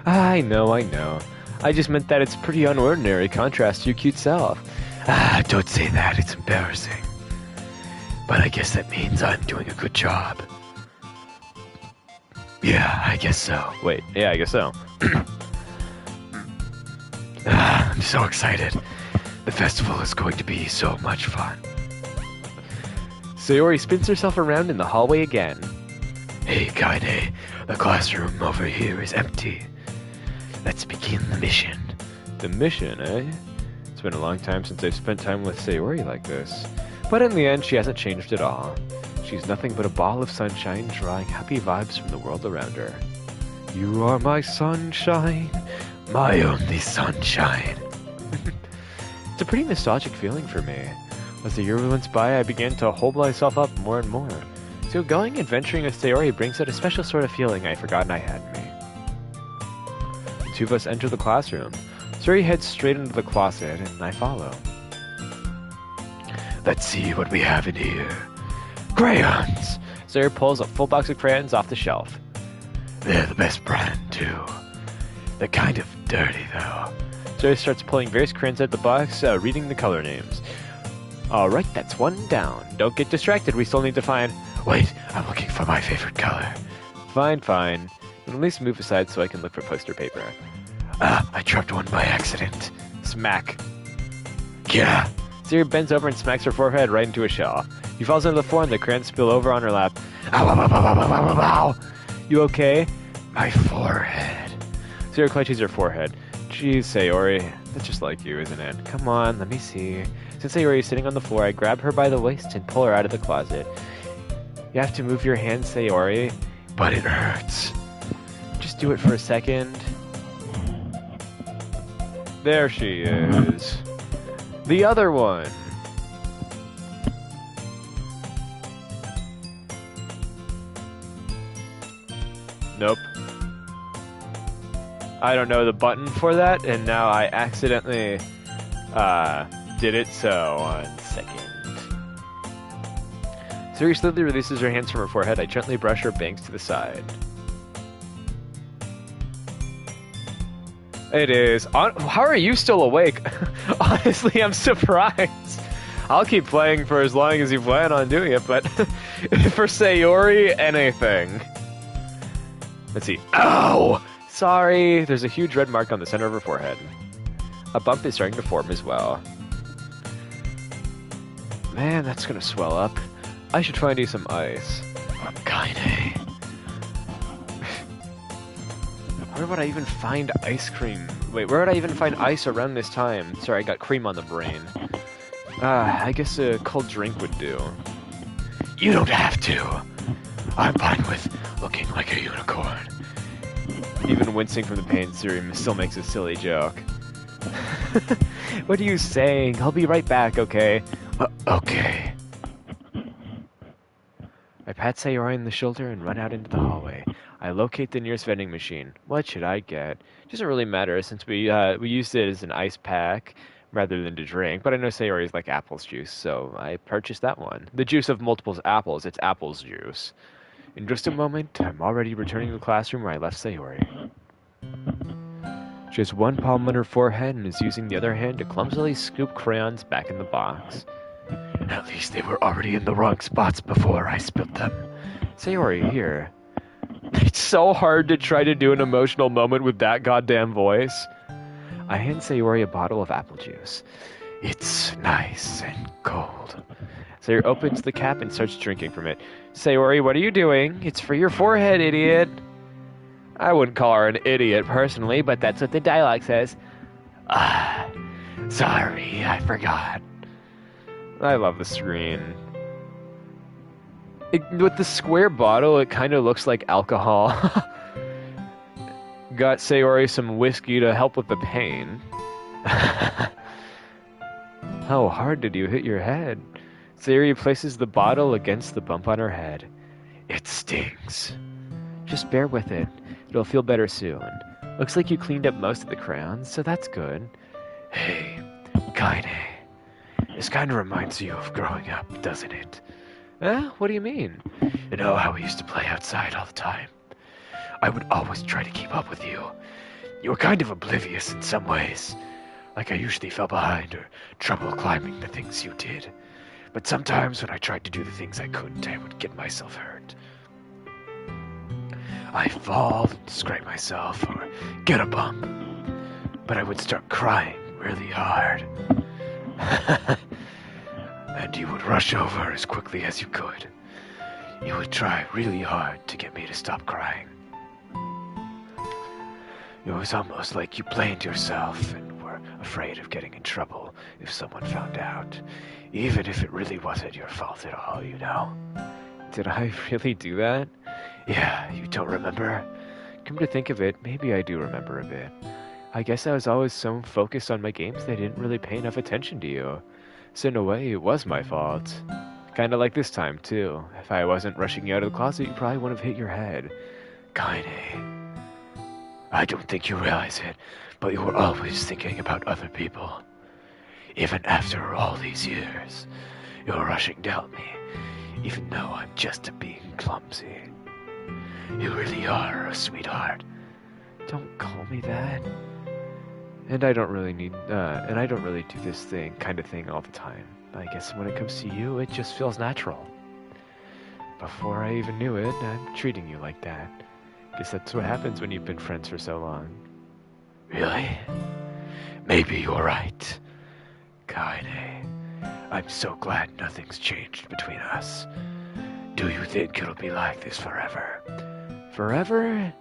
I know. I just meant that it's pretty unordinary contrast to your cute self. Don't say that, it's embarrassing. But I guess that means I'm doing a good job. Yeah, I guess so. Wait, yeah, I guess so. I'm so excited. The festival is going to be so much fun. Sayori spins herself around in the hallway again. Hey, Kaide, the classroom over here is empty. Let's begin the mission. The mission, eh? It's been a long time since I've spent time with Sayori like this. But in the end, she hasn't changed at all. She's nothing but a ball of sunshine, drawing happy vibes from the world around her. You are my sunshine. My only sunshine. It's a pretty nostalgic feeling for me. As the year went by, I began to hold myself up more and more. So going adventuring with Sayori brings out a special sort of feeling I'd forgotten I had in me. The two of us enter the classroom. Sayori heads straight into the closet, and I follow. Let's see what we have in here. Crayons! Sayori pulls a full box of crayons off the shelf. They're the best brand, too. They're kind of dirty, though. Sayori starts pulling various crayons out of the box, reading the color names. Alright, that's one down. Don't get distracted, we still need to find... Wait, I'm looking for my favorite color. Fine. At least move aside so I can look for poster paper. I dropped one by accident. Smack. Yeah. Sayori bends over and smacks her forehead right into a shelf. She falls onto the floor and the crayons spill over on her lap. Ow, ow, ow, ow, ow, ow, ow, ow. You okay? My forehead. Sayori clenches her forehead. Geez, Sayori. That's just like you, isn't it? Come on, let me see. Since Sayori is sitting on the floor, I grab her by the waist and pull her out of the closet. You have to move your hand, Sayori. But it hurts. Just do it for a second. There she is. The other one. Nope. I don't know the button for that, and now I accidentally did it, so 1 second. Sayori slowly releases her hands from her forehead. I gently brush her bangs to the side. It is. How are you still awake? Honestly, I'm surprised. I'll keep playing for as long as you plan on doing it, but for Sayori, anything. Let's see. Ow! Sorry. There's a huge red mark on the center of her forehead. A bump is starting to form as well. Man, that's gonna swell up. I should find you some ice. Kinda. Where would I even find ice cream? Wait, where would I even find ice around this time? Sorry, I got cream on the brain. I guess a cold drink would do. You don't have to. I'm fine with looking like a unicorn. Even wincing from the pain, Sayori still makes a silly joke. What are you saying? I'll be right back, okay? Okay. I pat Sayori on the shoulder and run out into the hallway. I locate the nearest vending machine. What should I get? Doesn't really matter since we used it as an ice pack rather than to drink, but I know Sayori's like apples juice, so I purchased that one. The juice of multiple apples, it's apples juice. In just a moment, I'm already returning to the classroom where I left Sayori. She has one palm on her forehead and is using the other hand to clumsily scoop crayons back in the box. At least they were already in the wrong spots before I spilled them. Sayori, here. It's so hard to try to do an emotional moment with that goddamn voice. I hand Sayori a bottle of apple juice. It's nice and cold. Sayori opens the cap and starts drinking from it. Sayori, what are you doing? It's for your forehead, idiot. I wouldn't call her an idiot personally, but that's what the dialogue says. Sorry, I forgot. I love the screen. With the square bottle, it kind of looks like alcohol. Got Sayori some whiskey to help with the pain. How hard did you hit your head? Sayori places the bottle against the bump on her head. It stings. Just bear with it. It'll feel better soon. Looks like you cleaned up most of the crayons, so that's good. Hey, Kaine. This kind of reminds you of growing up, doesn't it? What do you mean? You know how we used to play outside all the time? I would always try to keep up with you. You were kind of oblivious in some ways. Like I usually fell behind or trouble climbing the things you did. But sometimes when I tried to do the things I couldn't, I would get myself hurt. I'd fall and scrape myself or get a bump. But I would start crying really hard. And you would rush over as quickly as you could. You would try really hard to get me to stop crying. It was almost like you blamed yourself and were afraid of getting in trouble if someone found out, even if it really wasn't your fault at all, you know. Did I really do that? Yeah, you don't remember? Come to think of it, maybe I do remember a bit. I guess I was always so focused on my games that I didn't really pay enough attention to you. So in a way, it was my fault. Kinda like this time, too. If I wasn't rushing you out of the closet, you probably wouldn't have hit your head. Kaine, I don't think you realize it, but you were always thinking about other people. Even after all these years, you're rushing to help me, even though I'm just being clumsy. You really are a sweetheart. Don't call me that. And I don't really do this kind of thing all the time. I guess when it comes to you, it just feels natural. Before I even knew it, I'm treating you like that. Guess that's what happens when you've been friends for so long. Really? Maybe you're right. Kaine, I'm so glad nothing's changed between us. Do you think it'll be like this forever? Forever?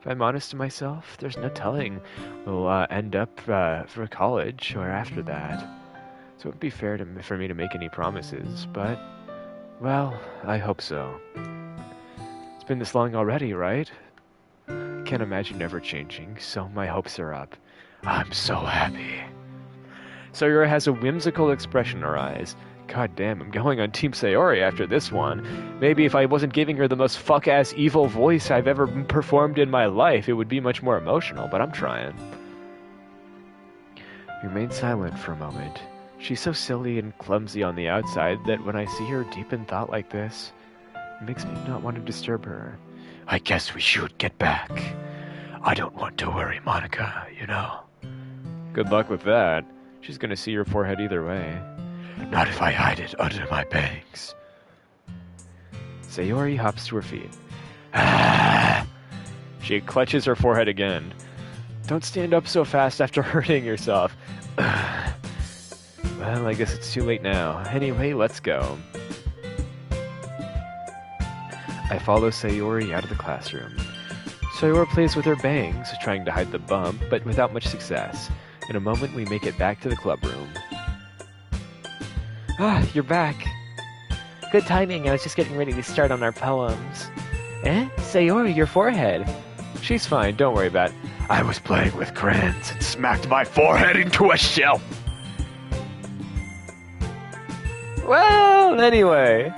If I'm honest to myself, there's no telling we'll end up for college or after that. So it wouldn't be fair for me to make any promises, but, well, I hope so. It's been this long already, right? Can't imagine ever changing, so my hopes are up. I'm so happy. Sayori has a whimsical expression in her eyes. God damn, I'm going on Team Sayori after this one. Maybe if I wasn't giving her the most fuck-ass evil voice I've ever performed in my life, it would be much more emotional, but I'm trying. He remained silent for a moment. She's so silly and clumsy on the outside that when I see her deep in thought like this, it makes me not want to disturb her. I guess we should get back. I don't want to worry Monica, you know. Good luck with that. She's gonna see your forehead either way. Not if I hide it under my bangs. Sayori hops to her feet. She clutches her forehead again. Don't stand up so fast after hurting yourself. Well, I guess it's too late now. Anyway, let's go. I follow Sayori out of the classroom. Sayori plays with her bangs, trying to hide the bump, but without much success. In a moment, we make it back to the club room. Ah, you're back. Good timing, I was just getting ready to start on our poems. Sayori, your forehead. She's fine, don't worry about it. I was playing with crayons and smacked my forehead into a shelf. Well, anyway.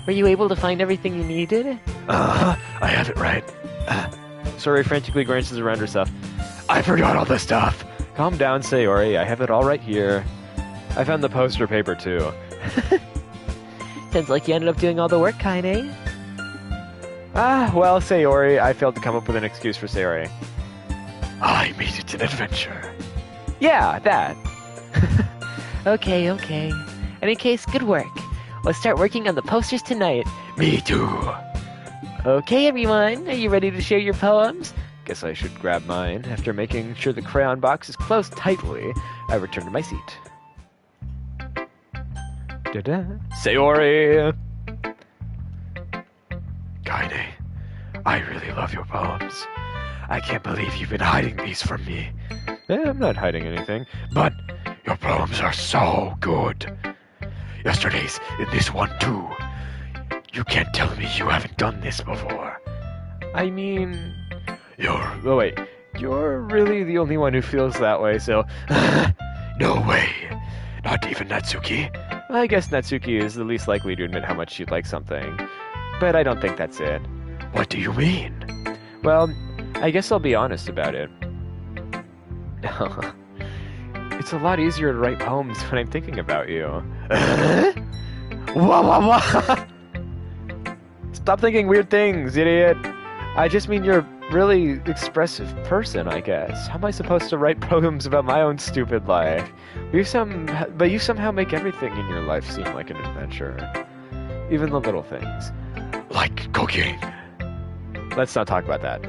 Were you able to find everything you needed? I have it right. Sayori frantically glances around herself. I forgot all this stuff. Calm down, Sayori, I have it all right here. I found the poster paper, too. Sounds like you ended up doing all the work, Kaine. Well, Sayori, I failed to come up with an excuse for Sayori. I made it an adventure. Yeah, that. Okay. Any case, good work. Let's start working on the posters tonight. Me too. Okay, everyone, are you ready to share your poems? Guess I should grab mine. After making sure the crayon box is closed tightly, I return to my seat. Da-da. Sayori! Kaine, I really love your poems. I can't believe you've been hiding these from me. I'm not hiding anything. But your poems are so good. Yesterday's in this one too. You can't tell me you haven't done this before. I mean... You're... Oh, wait. You're really the only one who feels that way, so... No way. Not even Natsuki. I guess Natsuki is the least likely to admit how much she'd like something. But I don't think that's it. What do you mean? Well, I guess I'll be honest about it. It's a lot easier to write poems when I'm thinking about you. Wah. Stop thinking weird things, idiot. I just mean you're a really expressive person, I guess. How am I supposed to write poems about my own stupid life? But you somehow make everything in your life seem like an adventure. Even the little things. Like cooking. Let's not talk about that.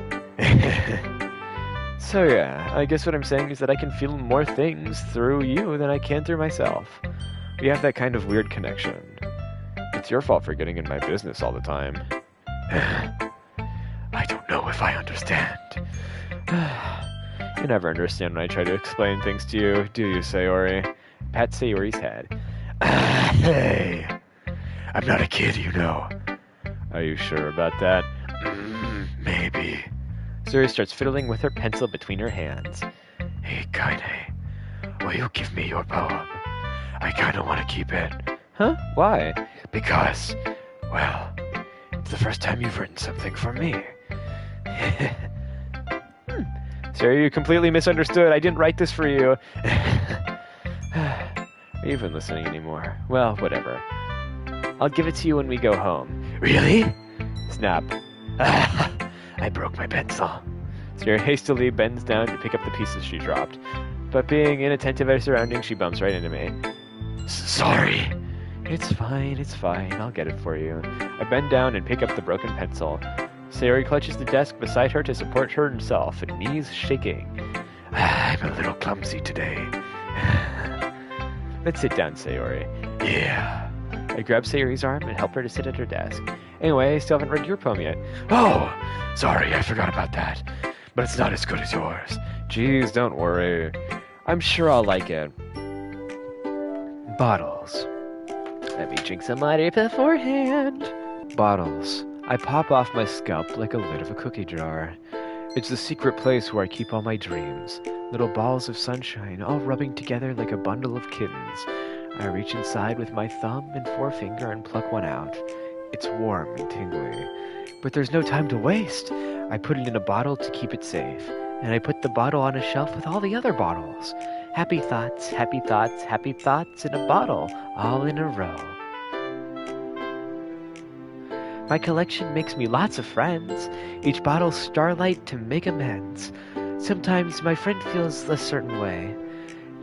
So yeah, I guess what I'm saying is that I can feel more things through you than I can through myself. We have that kind of weird connection. It's your fault for getting in my business all the time. I don't know if I understand. You never understand when I try to explain things to you, do you, Sayori? Pat Sayori's head. Hey, I'm not a kid, you know. Are you sure about that? Maybe. Sayori starts fiddling with her pencil between her hands. Hey, Kaine, will you give me your poem? I kinda wanna keep it. Huh? Why? Because, well, it's the first time you've written something for me. Sayori, you completely misunderstood. I didn't write this for you. Are you even listening anymore? Well, whatever. I'll give it to you when we go home. Really? Snap. I broke my pencil. Sayori hastily bends down to pick up the pieces she dropped. But being inattentive at her surroundings, she bumps right into me. Sorry. It's fine. I'll get it for you. I bend down and pick up the broken pencil. Sayori clutches the desk beside her to support herself, knees shaking. I'm a little clumsy today. Let's sit down, Sayori. Yeah. I grab Sayori's arm and help her to sit at her desk. Anyway, I still haven't read your poem yet. Oh, sorry, I forgot about that. But it's not as good as yours. Jeez, don't worry. I'm sure I'll like it. Bottles. Let me drink some water beforehand. Bottles. I pop off my scalp like a lid of a cookie jar. It's the secret place where I keep all my dreams. Little balls of sunshine, all rubbing together like a bundle of kittens. I reach inside with my thumb and forefinger and pluck one out. It's warm and tingly. But there's no time to waste. I put it in a bottle to keep it safe. And I put the bottle on a shelf with all the other bottles. Happy thoughts, happy thoughts, happy thoughts in a bottle, all in a row. My collection makes me lots of friends. Each bottle starlight to make amends. Sometimes my friend feels a certain way.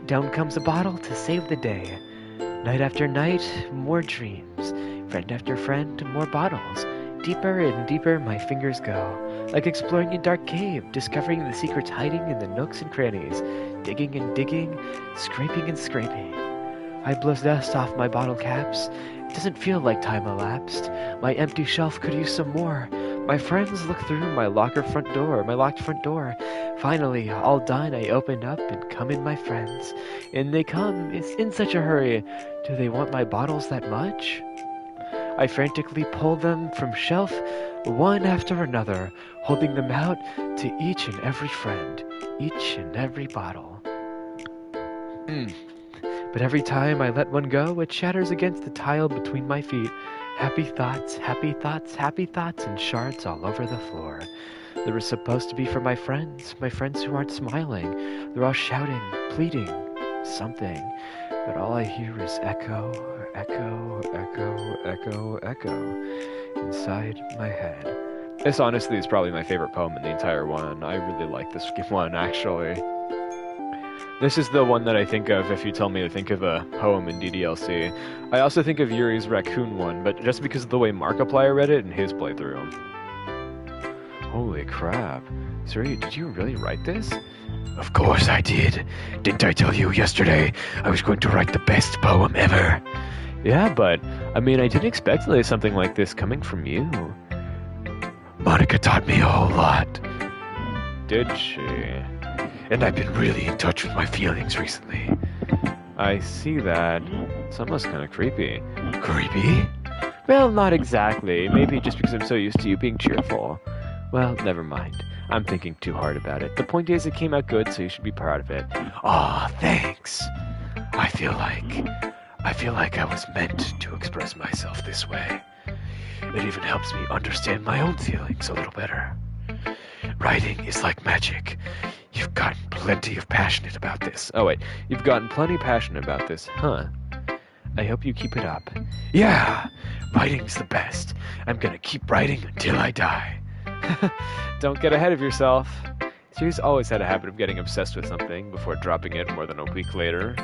Down comes a bottle to save the day. Night after night, more dreams. Friend after friend, more bottles. Deeper and deeper my fingers go. Like exploring a dark cave, discovering the secrets hiding in the nooks and crannies. Digging and digging, scraping and scraping. I blow dust off my bottle caps. It doesn't feel like time elapsed. My empty shelf could use some more. My friends look through my locked front door. Finally, all done, I open up and come in my friends. In they come, it's in such a hurry. Do they want my bottles that much? I frantically pull them from shelf, one after another, holding them out to each and every friend, each and every bottle. But every time I let one go, it shatters against the tile between my feet. Happy thoughts, happy thoughts, happy thoughts, and shards all over the floor. They were supposed to be for my friends who aren't smiling. They're all shouting, pleading, something. But all I hear is echo, echo, echo, echo, echo inside my head. This honestly is probably my favorite poem in the entire one. I really like this one, actually. This is the one that I think of if you tell me to think of a poem in DDLC. I also think of Yuri's Raccoon one, but just because of the way Markiplier read it in his playthrough. Holy crap. Suri, did you really write this? Of course I did. Didn't I tell you yesterday I was going to write the best poem ever? Yeah, but, I mean, I didn't expect something like this coming from you. Monica taught me a whole lot. Did she? And I've been really in touch with my feelings recently. I see that. It's almost kind of creepy. Creepy? Well, not exactly. Maybe just because I'm so used to you being cheerful. Well, never mind. I'm thinking too hard about it. The point is, it came out good, so you should be proud of it. Aw, thanks. I feel like I was meant to express myself this way. It even helps me understand my own feelings a little better. Writing is like magic. You've gotten plenty of passionate about this. Oh wait, you've gotten plenty passionate about this, huh? I hope you keep it up. Yeah, writing's the best. I'm gonna keep writing until I die. Don't get ahead of yourself. She's always had a habit of getting obsessed with something before dropping it more than a week later.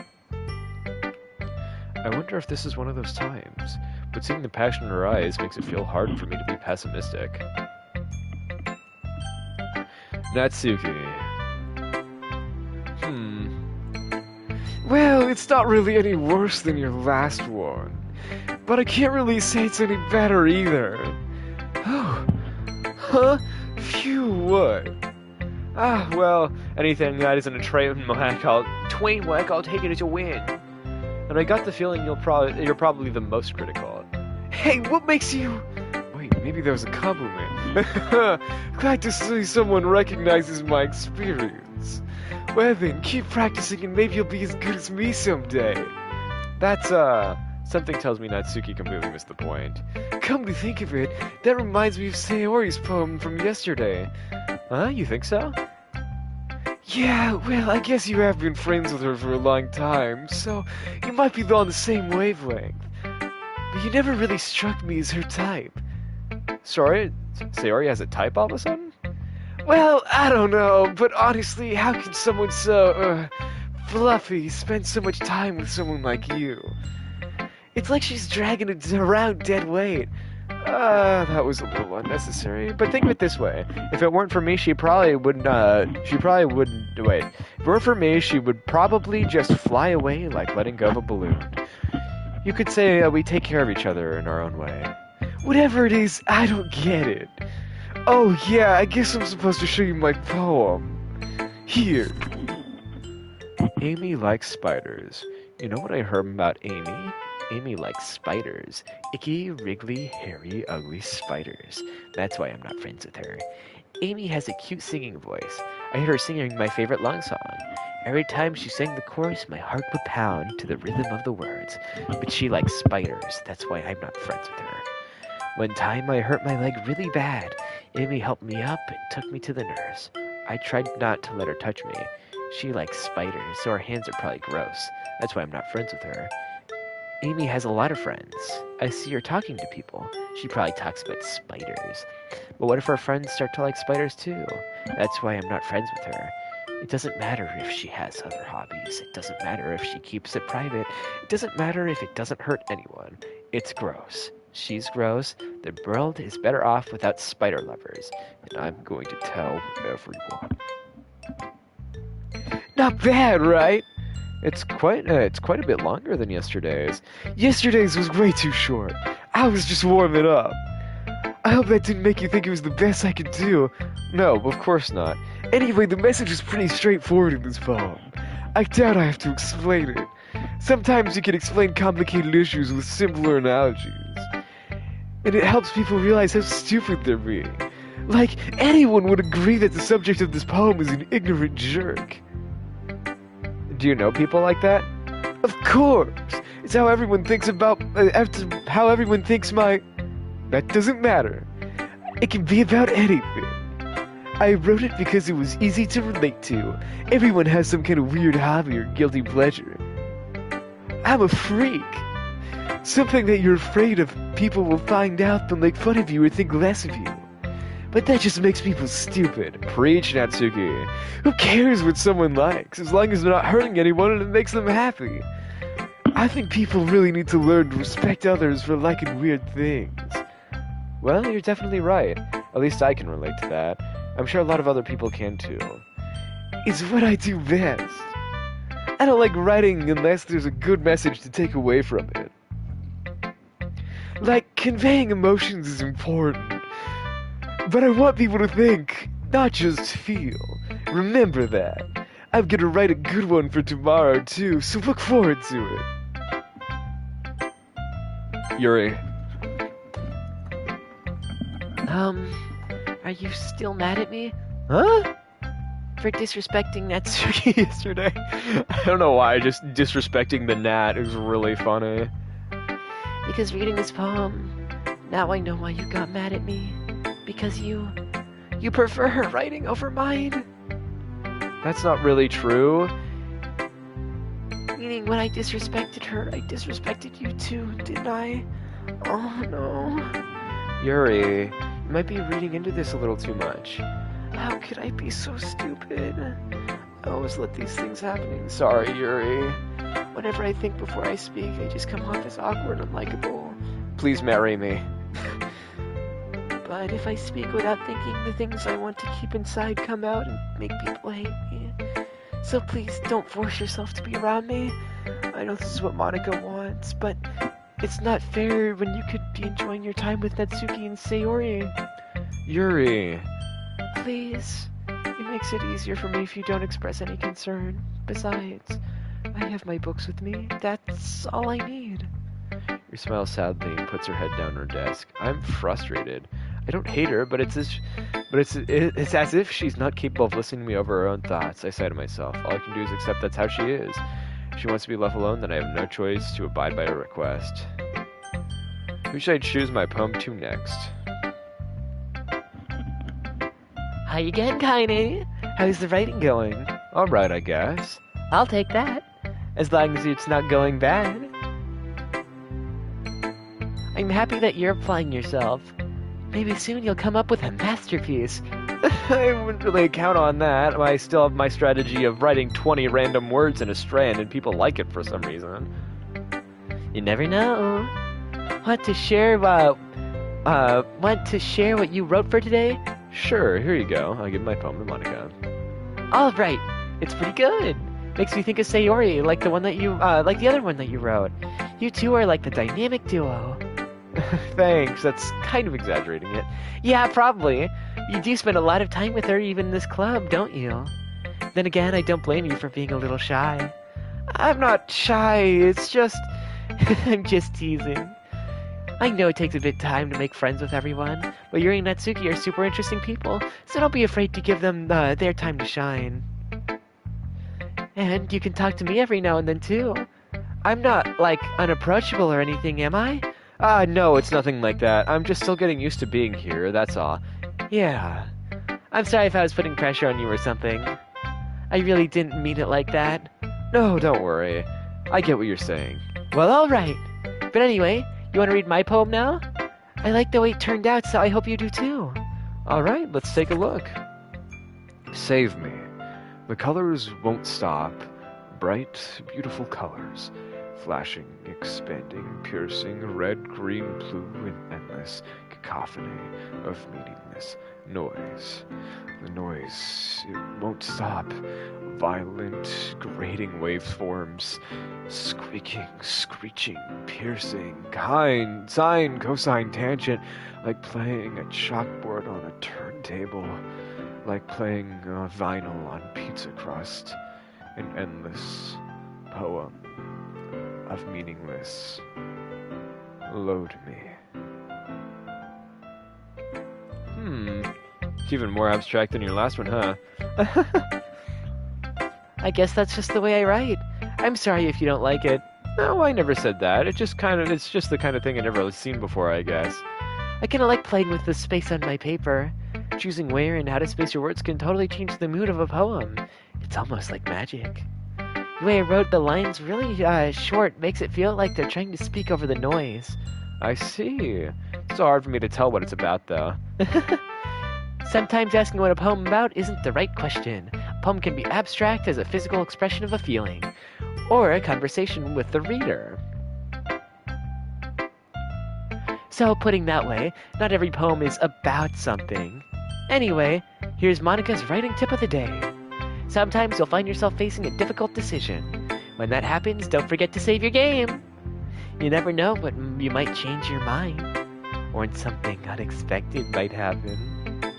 I wonder if this is one of those times, but seeing the passion in her eyes makes it feel hard for me to be pessimistic. Natsuki. Well, it's not really any worse than your last one, but I can't really say it's any better either. Oh. Huh? Phew, what? Ah, well, anything that isn't a train whack, I'll take it as a win. And I got the feeling you're probably the most critical. Hey, what makes you... Wait, maybe that was a compliment. Glad to see someone recognizes my experience. Well then, keep practicing and maybe you'll be as good as me someday. That's, something tells me Natsuki completely missed the point. Come to think of it, that reminds me of Sayori's poem from yesterday. Huh? You think so? Yeah, well, I guess you have been friends with her for a long time, so you might be on the same wavelength. But you never really struck me as her type. Sorry? Sayori has a type all of a sudden? Well, I don't know, but honestly, how can someone so, fluffy spend so much time with someone like you? It's like she's dragging it around dead weight. That was a little unnecessary. But think of it this way. If it weren't for me, she probably wouldn't, wait. If it weren't for me, she would probably just fly away like letting go of a balloon. You could say we take care of each other in our own way. Whatever it is, I don't get it. Oh yeah, I guess I'm supposed to show you my poem. Here. Amy likes spiders. You know what I heard about Amy? Amy likes spiders. Icky, wriggly, hairy, ugly spiders. That's why I'm not friends with her. Amy has a cute singing voice. I heard her singing my favorite long song. Every time she sang the chorus, my heart would pound to the rhythm of the words. But she likes spiders. That's why I'm not friends with her. One time I hurt my leg really bad. Amy helped me up and took me to the nurse. I tried not to let her touch me. She likes spiders, so her hands are probably gross. That's why I'm not friends with her. Amy has a lot of friends. I see her talking to people. She probably talks about spiders. But what if her friends start to like spiders too? That's why I'm not friends with her. It doesn't matter if she has other hobbies. It doesn't matter if she keeps it private. It doesn't matter if it doesn't hurt anyone. It's gross. She's gross. The world is better off without spider lovers. And I'm going to tell everyone. Not bad, right? It's quite a bit longer than yesterday's. Yesterday's was way too short. I was just warming up. I hope that didn't make you think it was the best I could do. No, of course not. Anyway, the message is pretty straightforward in this poem. I doubt I have to explain it. Sometimes you can explain complicated issues with simpler analogies. And it helps people realize how stupid they're being. Like, anyone would agree that the subject of this poem is an ignorant jerk. Do you know people like that? Of course! It's how everyone thinks about... how everyone thinks my... That doesn't matter. It can be about anything. I wrote it because it was easy to relate to. Everyone has some kind of weird hobby or guilty pleasure. I'm a freak. Something that you're afraid of people will find out, they'll make fun of you or think less of you. But that just makes people stupid. Preach, Natsuki. Who cares what someone likes, as long as they're not hurting anyone and it makes them happy? I think people really need to learn to respect others for liking weird things. Well, you're definitely right. At least I can relate to that. I'm sure a lot of other people can too. It's what I do best. I don't like writing unless there's a good message to take away from it. Like, conveying emotions is important. But I want people to think, not just feel. Remember that. I'm gonna write a good one for tomorrow too, so look forward to it. Yuri. Are you still mad at me? Huh? For disrespecting Natsuki yesterday? I don't know why, just disrespecting the gnat is really funny. Because reading this poem, now I know why you got mad at me. Because you prefer her writing over mine. That's not really true. Meaning when I disrespected her, I disrespected you too, didn't I? Oh no. Yuri, you might be reading into this a little too much. How could I be so stupid? I always let these things happen. Sorry, Yuri. Whenever I think before I speak, I just come off as awkward and unlikable. Please marry me. But if I speak without thinking, the things I want to keep inside come out and make people hate me. So please don't force yourself to be around me. I know this is what Monica wants, but it's not fair when you could be enjoying your time with Natsuki and Sayori. Yuri. Please. It makes it easier for me if you don't express any concern. Besides, I have my books with me. That's all I need. Yuri smiles sadly and puts her head down on her desk. I'm frustrated. I don't hate her, but it's as if she's not capable of listening to me over her own thoughts. I say to myself, all I can do is accept that's how she is. If she wants to be left alone, then I have no choice to abide by her request. Who should I choose my poem to next? Hi again, Kaine. How's the writing going? Alright, I guess. I'll take that. As long as it's not going bad. I'm happy that you're applying yourself. Maybe soon you'll come up with a masterpiece. I wouldn't really count on that. I still have my strategy of writing 20 random words in a strand and people like it for some reason. You never know. Want to share what you wrote for today? Sure, here you go. I'll give my poem to Monica. All right. It's pretty good. Makes me think of Sayori, like the one that you like the other one that you wrote. You two are like the dynamic duo. Thanks, that's kind of exaggerating it. Yeah, probably. You do spend a lot of time with her even in this club, don't you? Then again, I don't blame you for being a little shy. I'm not shy, it's just... I'm just teasing. I know it takes a bit of time to make friends with everyone, but Yuri and Natsuki are super interesting people, so don't be afraid to give them their time to shine. And you can talk to me every now and then, too. I'm not, like, unapproachable or anything, am I? No, it's nothing like that. I'm just still getting used to being here, that's all. Yeah. I'm sorry if I was putting pressure on you or something. I really didn't mean it like that. No, don't worry. I get what you're saying. Well, alright. But anyway, you want to read my poem now? I like the way it turned out, so I hope you do too. Alright, let's take a look. Save me. The colors won't stop. Bright, beautiful colors. Flashing, expanding, piercing, red, green, blue, and endless cacophony of meaningless noise. The noise, it won't stop. Violent, grating waveforms, squeaking, screeching, piercing, sine, cosine, tangent, like playing a chalkboard on a turntable, like playing vinyl on pizza crust. An endless poem of meaningless. Load me. It's even more abstract than your last one, huh? I guess that's just the way I write. I'm sorry if you don't like it. No, I never said that. It's just the kind of thing I never seen before, I guess. I kinda like playing with the space on my paper. Choosing where and how to space your words can totally change the mood of a poem. It's almost like magic. The way I wrote the lines really short makes it feel like they're trying to speak over the noise. I see. It's so hard for me to tell what it's about, though. Sometimes asking what a poem about isn't the right question. A poem can be abstract as a physical expression of a feeling, or a conversation with the reader. So, putting that way, not every poem is about something. Anyway, here's Monica's writing tip of the day. Sometimes you'll find yourself facing a difficult decision. When that happens, don't forget to save your game. You never know what you might change your mind, or when something unexpected might happen.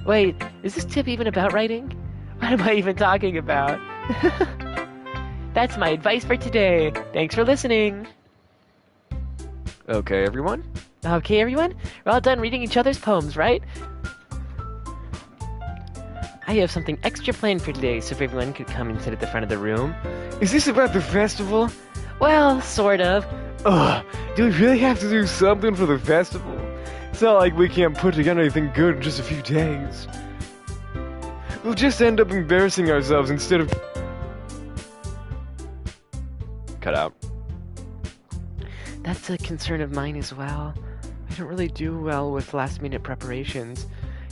Wait, is this tip even about writing? What am I even talking about? That's my advice for today. Thanks for listening. Okay, everyone? Okay, everyone? We're all done reading each other's poems, right? I have something extra planned for today, so if everyone could come and sit at the front of the room. Is this about the festival? Well, sort of. Ugh, do we really have to do something for the festival? It's not like we can't put together anything good in just a few days. We'll just end up embarrassing ourselves instead of... Cut out. That's a concern of mine as well. I don't really do well with last-minute preparations.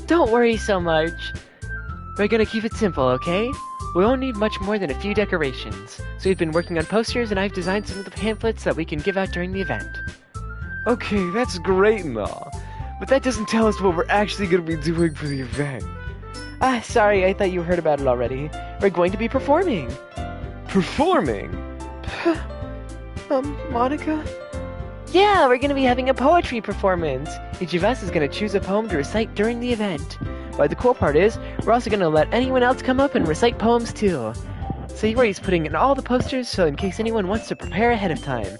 Don't worry so much. We're gonna keep it simple, okay? We won't need much more than a few decorations. So we've been working on posters, and I've designed some of the pamphlets that we can give out during the event. Okay, that's great and all, but that doesn't tell us what we're actually going to be doing for the event. Sorry, I thought you heard about it already. We're going to be performing. Performing? Monica? Yeah, we're gonna be having a poetry performance. Each of us is gonna choose a poem to recite during the event. But the cool part is, we're also gonna let anyone else come up and recite poems too. Sayori's putting in all the posters, so in case anyone wants to prepare ahead of time.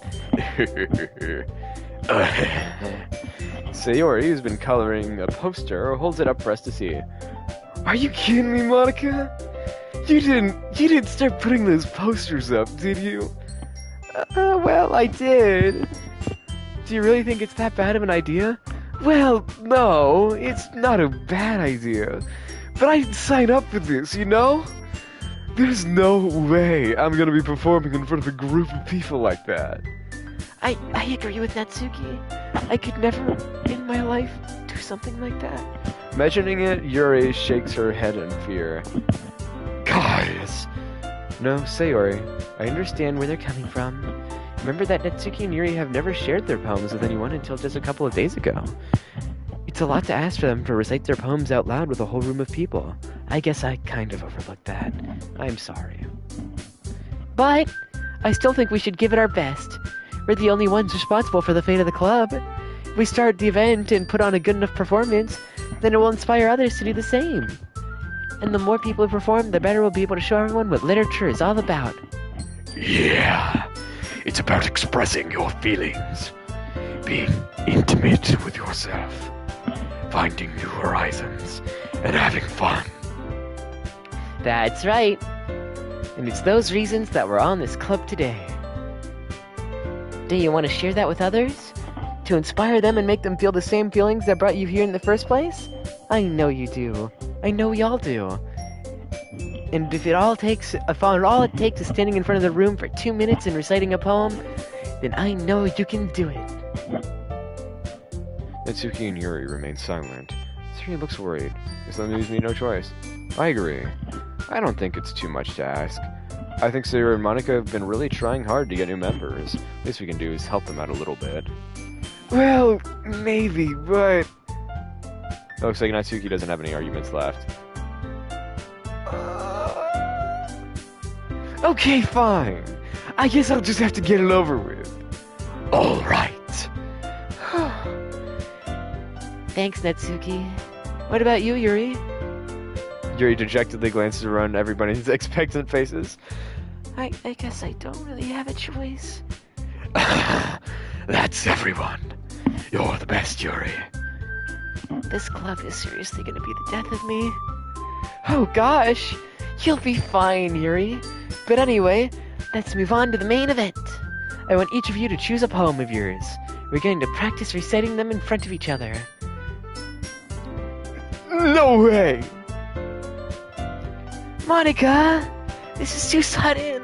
Sayori has been coloring a poster, holds it up for us to see. Are you kidding me, Monica? You didn't start putting those posters up, did you? Well, I did. Do you really think it's that bad of an idea? Well, no, it's not a bad idea. But I'd sign up for this, you know? There's no way I'm gonna be performing in front of a group of people like that. I agree with Natsuki. I could never in my life do something like that. Mentioning it, Yuri shakes her head in fear. Guys! No, Sayori, I understand where they're coming from. Remember that Natsuki and Yuri have never shared their poems with anyone until just a couple of days ago. It's a lot to ask for them to recite their poems out loud with a whole room of people. I guess I kind of overlooked that. I'm sorry. But I still think we should give it our best. We're the only ones responsible for the fate of the club. If we start the event and put on a good enough performance, then it will inspire others to do the same. And the more people who perform, the better we'll be able to show everyone what literature is all about. Yeah, it's about expressing your feelings, being intimate with yourself, finding new horizons, and having fun. That's right. And it's those reasons that we're on this club today. Do you want to share that with others? To inspire them and make them feel the same feelings that brought you here in the first place? I know you do. I know we all do. And if all it takes is standing in front of the room for 2 minutes and reciting a poem, then I know you can do it. Natsuki and Yuri remain silent. Sayori looks worried. Guess that leaves me no choice. I agree. I don't think it's too much to ask. I think Sayori and Monica have been really trying hard to get new members. Least we can do is help them out a little bit. Well, maybe, but... Looks like Natsuki doesn't have any arguments left. Okay, fine. I guess I'll just have to get it over with. All right. Thanks, Natsuki. What about you, Yuri? Yuri dejectedly glances around everybody's expectant faces. I guess I don't really have a choice. That's everyone. You're the best, Yuri. This club is seriously gonna be the death of me. Oh gosh, you'll be fine, Yuri. But anyway, let's move on to the main event. I want each of you to choose a poem of yours. We're going to practice reciting them in front of each other. No way! Monica, this is too sudden.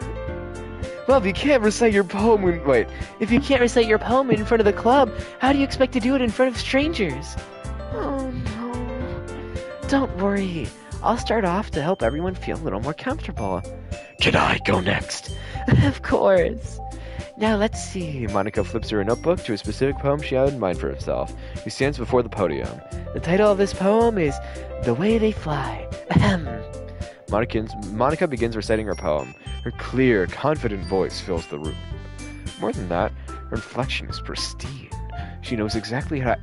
Well, if you can't recite your poem in... Wait. If you can't recite your poem in front of the club, how do you expect to do it in front of strangers? Oh no. don't worry. I'll start off to help everyone feel a little more comfortable. Can I go next? Of course. Now let's see. Monica flips her a notebook to a specific poem she had in mind for herself. She stands before the podium. The title of this poem is The Way They Fly. Ahem. Monica begins reciting her poem. Her clear, confident voice fills the room. More than that, her inflection is pristine. She knows exactly how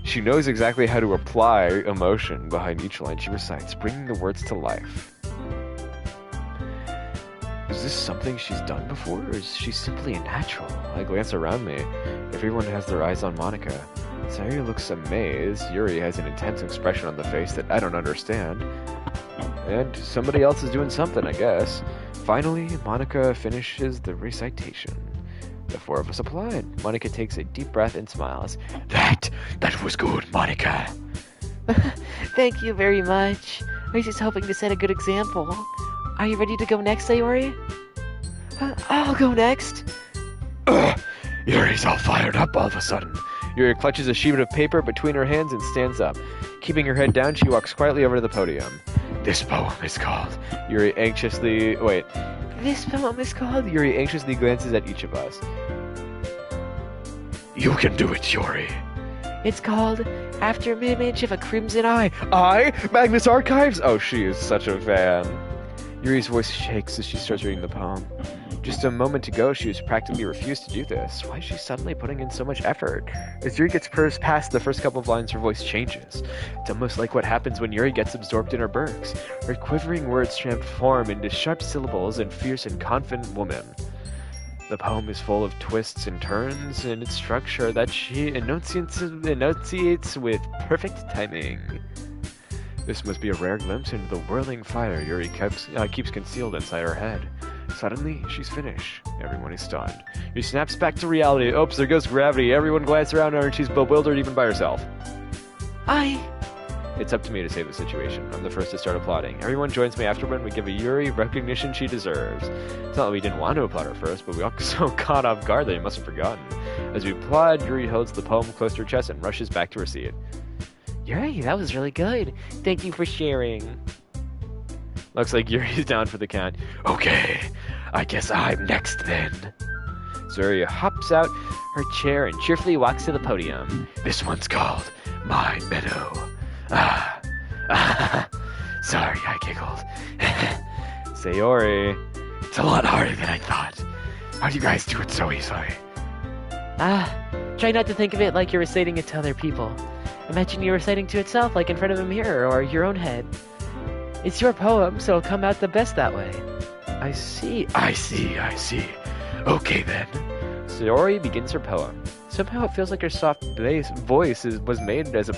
She knows exactly how to apply emotion behind each line she recites, bringing the words to life. Is this something she's done before, or is she simply a natural? I glance around me. Everyone has their eyes on Monica. Sayori looks amazed. Yuri has an intense expression on the face that I don't understand. And somebody else is doing something, I guess. Finally, Monica finishes the recitation. The four of us applaud. Monica takes a deep breath and smiles. That was good, Monica. Thank you very much. I was just hoping to set a good example. Are you ready to go next, Sayori? I'll go next. Yuri's all fired up all of a sudden. Yuri clutches a sheet of paper between her hands and stands up. Keeping her head down, she walks quietly over to the podium. This poem is called... Yuri anxiously... Wait. This poem is called... Yuri anxiously glances at each of us. You can do it, Yuri. It's called After an Image of a Crimson Eye. I? Magnus Archives? Oh, she is such a fan. Yuri's voice shakes as she starts reading the poem. Just a moment ago, she was practically refused to do this. Why is she suddenly putting in so much effort? As Yuri gets past the first couple of lines, her voice changes. It's almost like what happens when Yuri gets absorbed in her works. Her quivering words transform into sharp syllables and fierce and confident woman. The poem is full of twists and turns in its structure that she enunciates with perfect timing. This must be a rare glimpse into the whirling fire Yuri keeps concealed inside her head. Suddenly, she's finished. Everyone is stunned. She snaps back to reality. Oops, there goes gravity. Everyone glances around her and she's bewildered even by herself. It's up to me to save the situation. I'm the first to start applauding. Everyone joins me after when we give a Yuri recognition she deserves. It's not that we didn't want to applaud her first, but we all so caught off guard that we must have forgotten. As we applaud, Yuri holds the poem close to her chest and rushes back to her seat. Yuri, that was really good. Thank you for sharing. Looks like Yuri's down for the count. Okay, I guess I'm next then. Yuri hops out her chair and cheerfully walks to the podium. This one's called My Meadow. Sorry, I giggled. Sayori. It's a lot harder than I thought. How do you guys do it so easily? Try not to think of it like you're reciting it to other people. Imagine you're reciting to itself, like in front of a mirror or your own head. It's your poem, so it'll come out the best that way. I see. I see. Okay then. Sayori begins her poem. Somehow it feels like her soft voice was made as a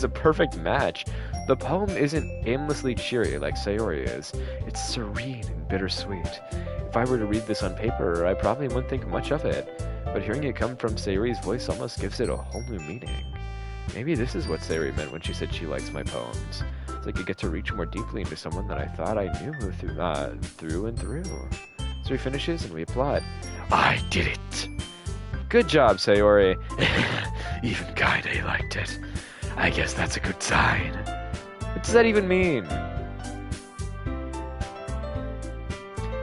perfect match. The poem isn't aimlessly cheery like Sayori is. It's serene and bittersweet. If I were to read this on paper, I probably wouldn't think much of it. But hearing it come from Sayori's voice almost gives it a whole new meaning. Maybe this is what Sayori meant when she said she likes my poems. It's like I get to reach more deeply into someone that I thought I knew through and through. So he finishes and we applaud. I did it! Good job, Sayori. Even Kaide liked it. I guess that's a good sign. What does that even mean?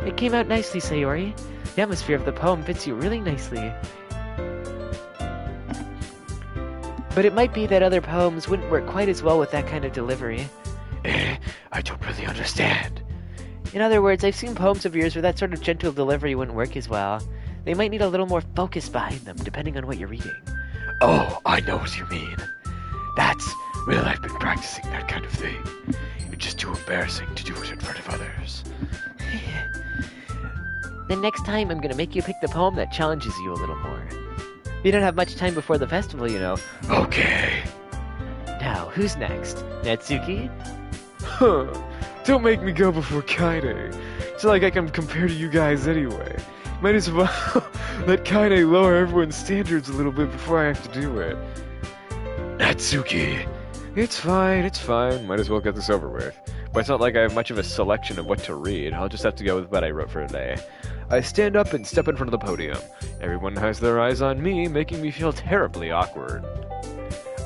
It came out nicely, Sayori. The atmosphere of the poem fits you really nicely. But it might be that other poems wouldn't work quite as well with that kind of delivery. I don't really understand. In other words, I've seen poems of yours where that sort of gentle delivery wouldn't work as well. They might need a little more focus behind them, depending on what you're reading. Oh, I know what you mean. Well, I've been practicing that kind of thing. It's just too embarrassing to do it in front of others. Then next time, I'm gonna make you pick the poem that challenges you a little more. We don't have much time before the festival, you know. Okay. Now, who's next? Natsuki? Don't make me go before Kaide. It's not like I can compare to you guys anyway. Might as well let Kaide lower everyone's standards a little bit before I have to do it. Natsuki. It's fine. Might as well get this over with. But it's not like I have much of a selection of what to read. I'll just have to go with what I wrote for today. I stand up and step in front of the podium. Everyone has their eyes on me, making me feel terribly awkward.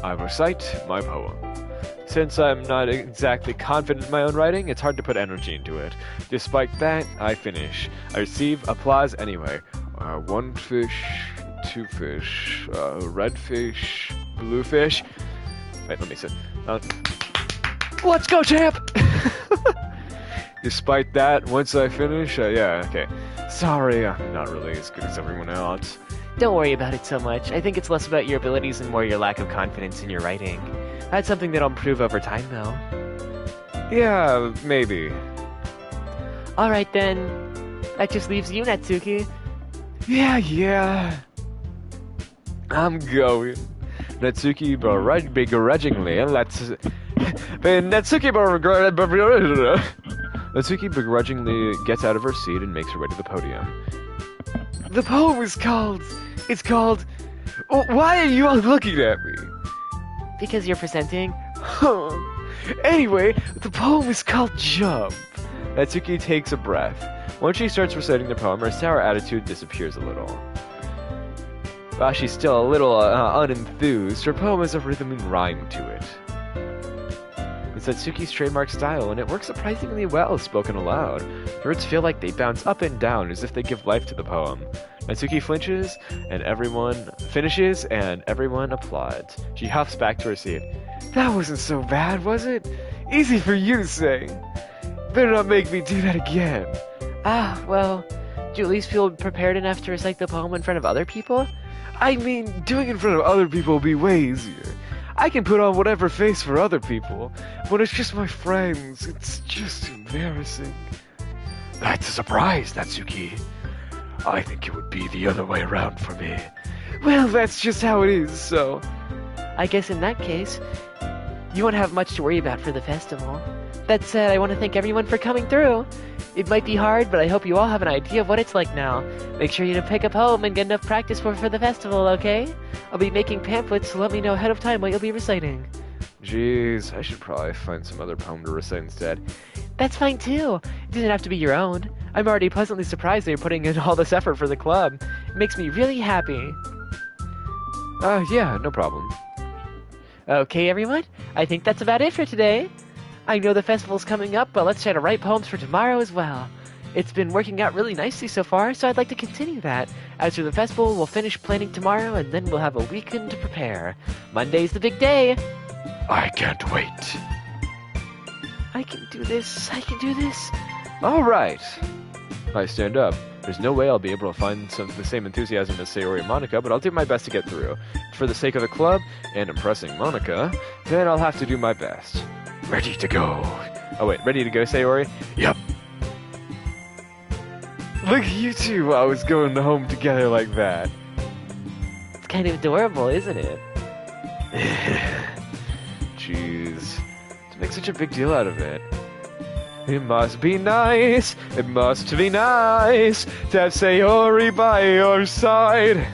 I recite my poem. Since I'm not exactly confident in my own writing, it's hard to put energy into it. Despite that, I finish. I receive applause anyway. One fish, two fish, red fish, blue fish. Wait, let me sit. Let's go, champ! Despite that, once I finish, yeah, okay. Sorry, I'm not really as good as everyone else. Don't worry about it so much. I think it's less about your abilities and more your lack of confidence in your writing. That's something that'll improve over time, though. Yeah, maybe. Alright then. That just leaves you, Natsuki. Yeah. I'm going. Natsuki begrudgingly Natsuki begrudgingly gets out of her seat and makes her way to the podium. The poem is called... It's called... Why are you all looking at me? Because you're presenting. Anyway, the poem is called Jump. Natsuki takes a breath. Once she starts reciting the poem, her sour attitude disappears a little. While she's still a little unenthused, her poem has a rhythm and rhyme to it. It's Natsuki's trademark style, and it works surprisingly well spoken aloud. The words feel like they bounce up and down as if they give life to the poem. Natsuki flinches, and everyone finishes, and everyone applauds. She huffs back to her seat. That wasn't so bad, was it? Easy for you to say. Better not make me do that again. Ah, well, do you at least feel prepared enough to recite the poem in front of other people? I mean, doing it in front of other people will be way easier. I can put on whatever face for other people, but it's just my friends. It's just embarrassing. That's a surprise, Natsuki. I think it would be the other way around for me. Well, that's just how it is, so... I guess in that case, you won't have much to worry about for the festival. That said, I want to thank everyone for coming through. It might be hard, but I hope you all have an idea of what it's like now. Make sure you pick up home and get enough practice for the festival, okay? I'll be making pamphlets, so let me know ahead of time what you'll be reciting. Jeez, I should probably find some other poem to recite instead. That's fine too. It doesn't have to be your own. I'm already pleasantly surprised that you're putting in all this effort for the club. It makes me really happy. Yeah, no problem. Okay, everyone. I think that's about it for today. I know the festival's coming up, but let's try to write poems for tomorrow as well. It's been working out really nicely so far, so I'd like to continue that. As for the festival, we'll finish planning tomorrow, and then we'll have a weekend to prepare. Monday's the big day. I can't wait. I can do this. I can do this. All right. I stand up. There's no way I'll be able to find the same enthusiasm as Sayori and Monica, but I'll do my best to get through. For the sake of the club and impressing Monica, then I'll have to do my best. Ready to go. Oh wait, ready to go, Sayori? Yep. Look at you two always going home together like that. It's kind of adorable, isn't it? Jeez. To make such a big deal out of it. It must be nice, it must be nice to have Sayori by your side.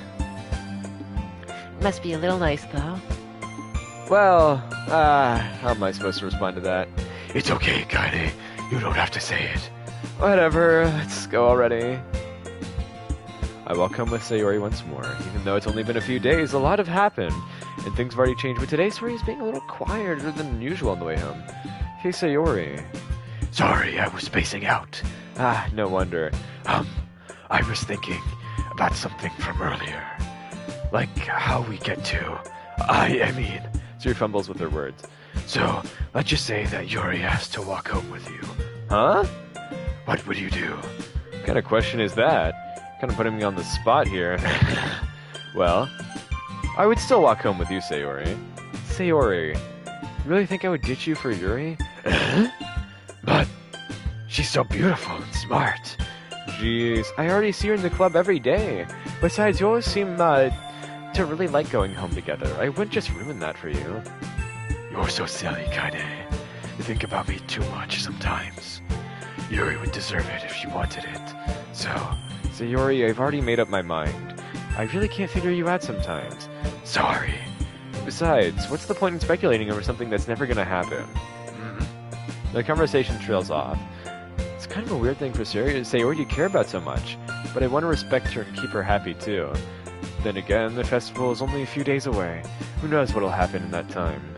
Must be a little nice, though. Well, how am I supposed to respond to that? It's okay, Kaede. You don't have to say it. Whatever, let's go already. I walk home with Sayori once more. Even though it's only been a few days, a lot have happened, and things have already changed, but today's Sayori is being a little quieter than usual on the way home. Hey, Sayori. Sorry, I was spacing out. No wonder. I was thinking about something from earlier. Like how we get to... I mean... Sayori fumbles with her words. So, let's just say that Yuri has to walk home with you. Huh? What would you do? What kind of question is that? Kind of putting me on the spot here. Well, I would still walk home with you, Sayori. Sayori, you really think I would ditch you for Yuri? But she's so beautiful and smart. Jeez, I already see her in the club every day. Besides, you always seem to really like going home together. I wouldn't just ruin that for you. You're so silly, Kaede. You think about me too much sometimes. Yuri would deserve it if she wanted it. So, Sayori, I've already made up my mind. I really can't figure you out sometimes. sorry. Besides, what's the point in speculating over something that's never gonna happen? The conversation trails off. It's kind of a weird thing for Sayori to care about so much. But I want to respect her and keep her happy too. Then again, the festival is only a few days away. Who knows what'll happen in that time?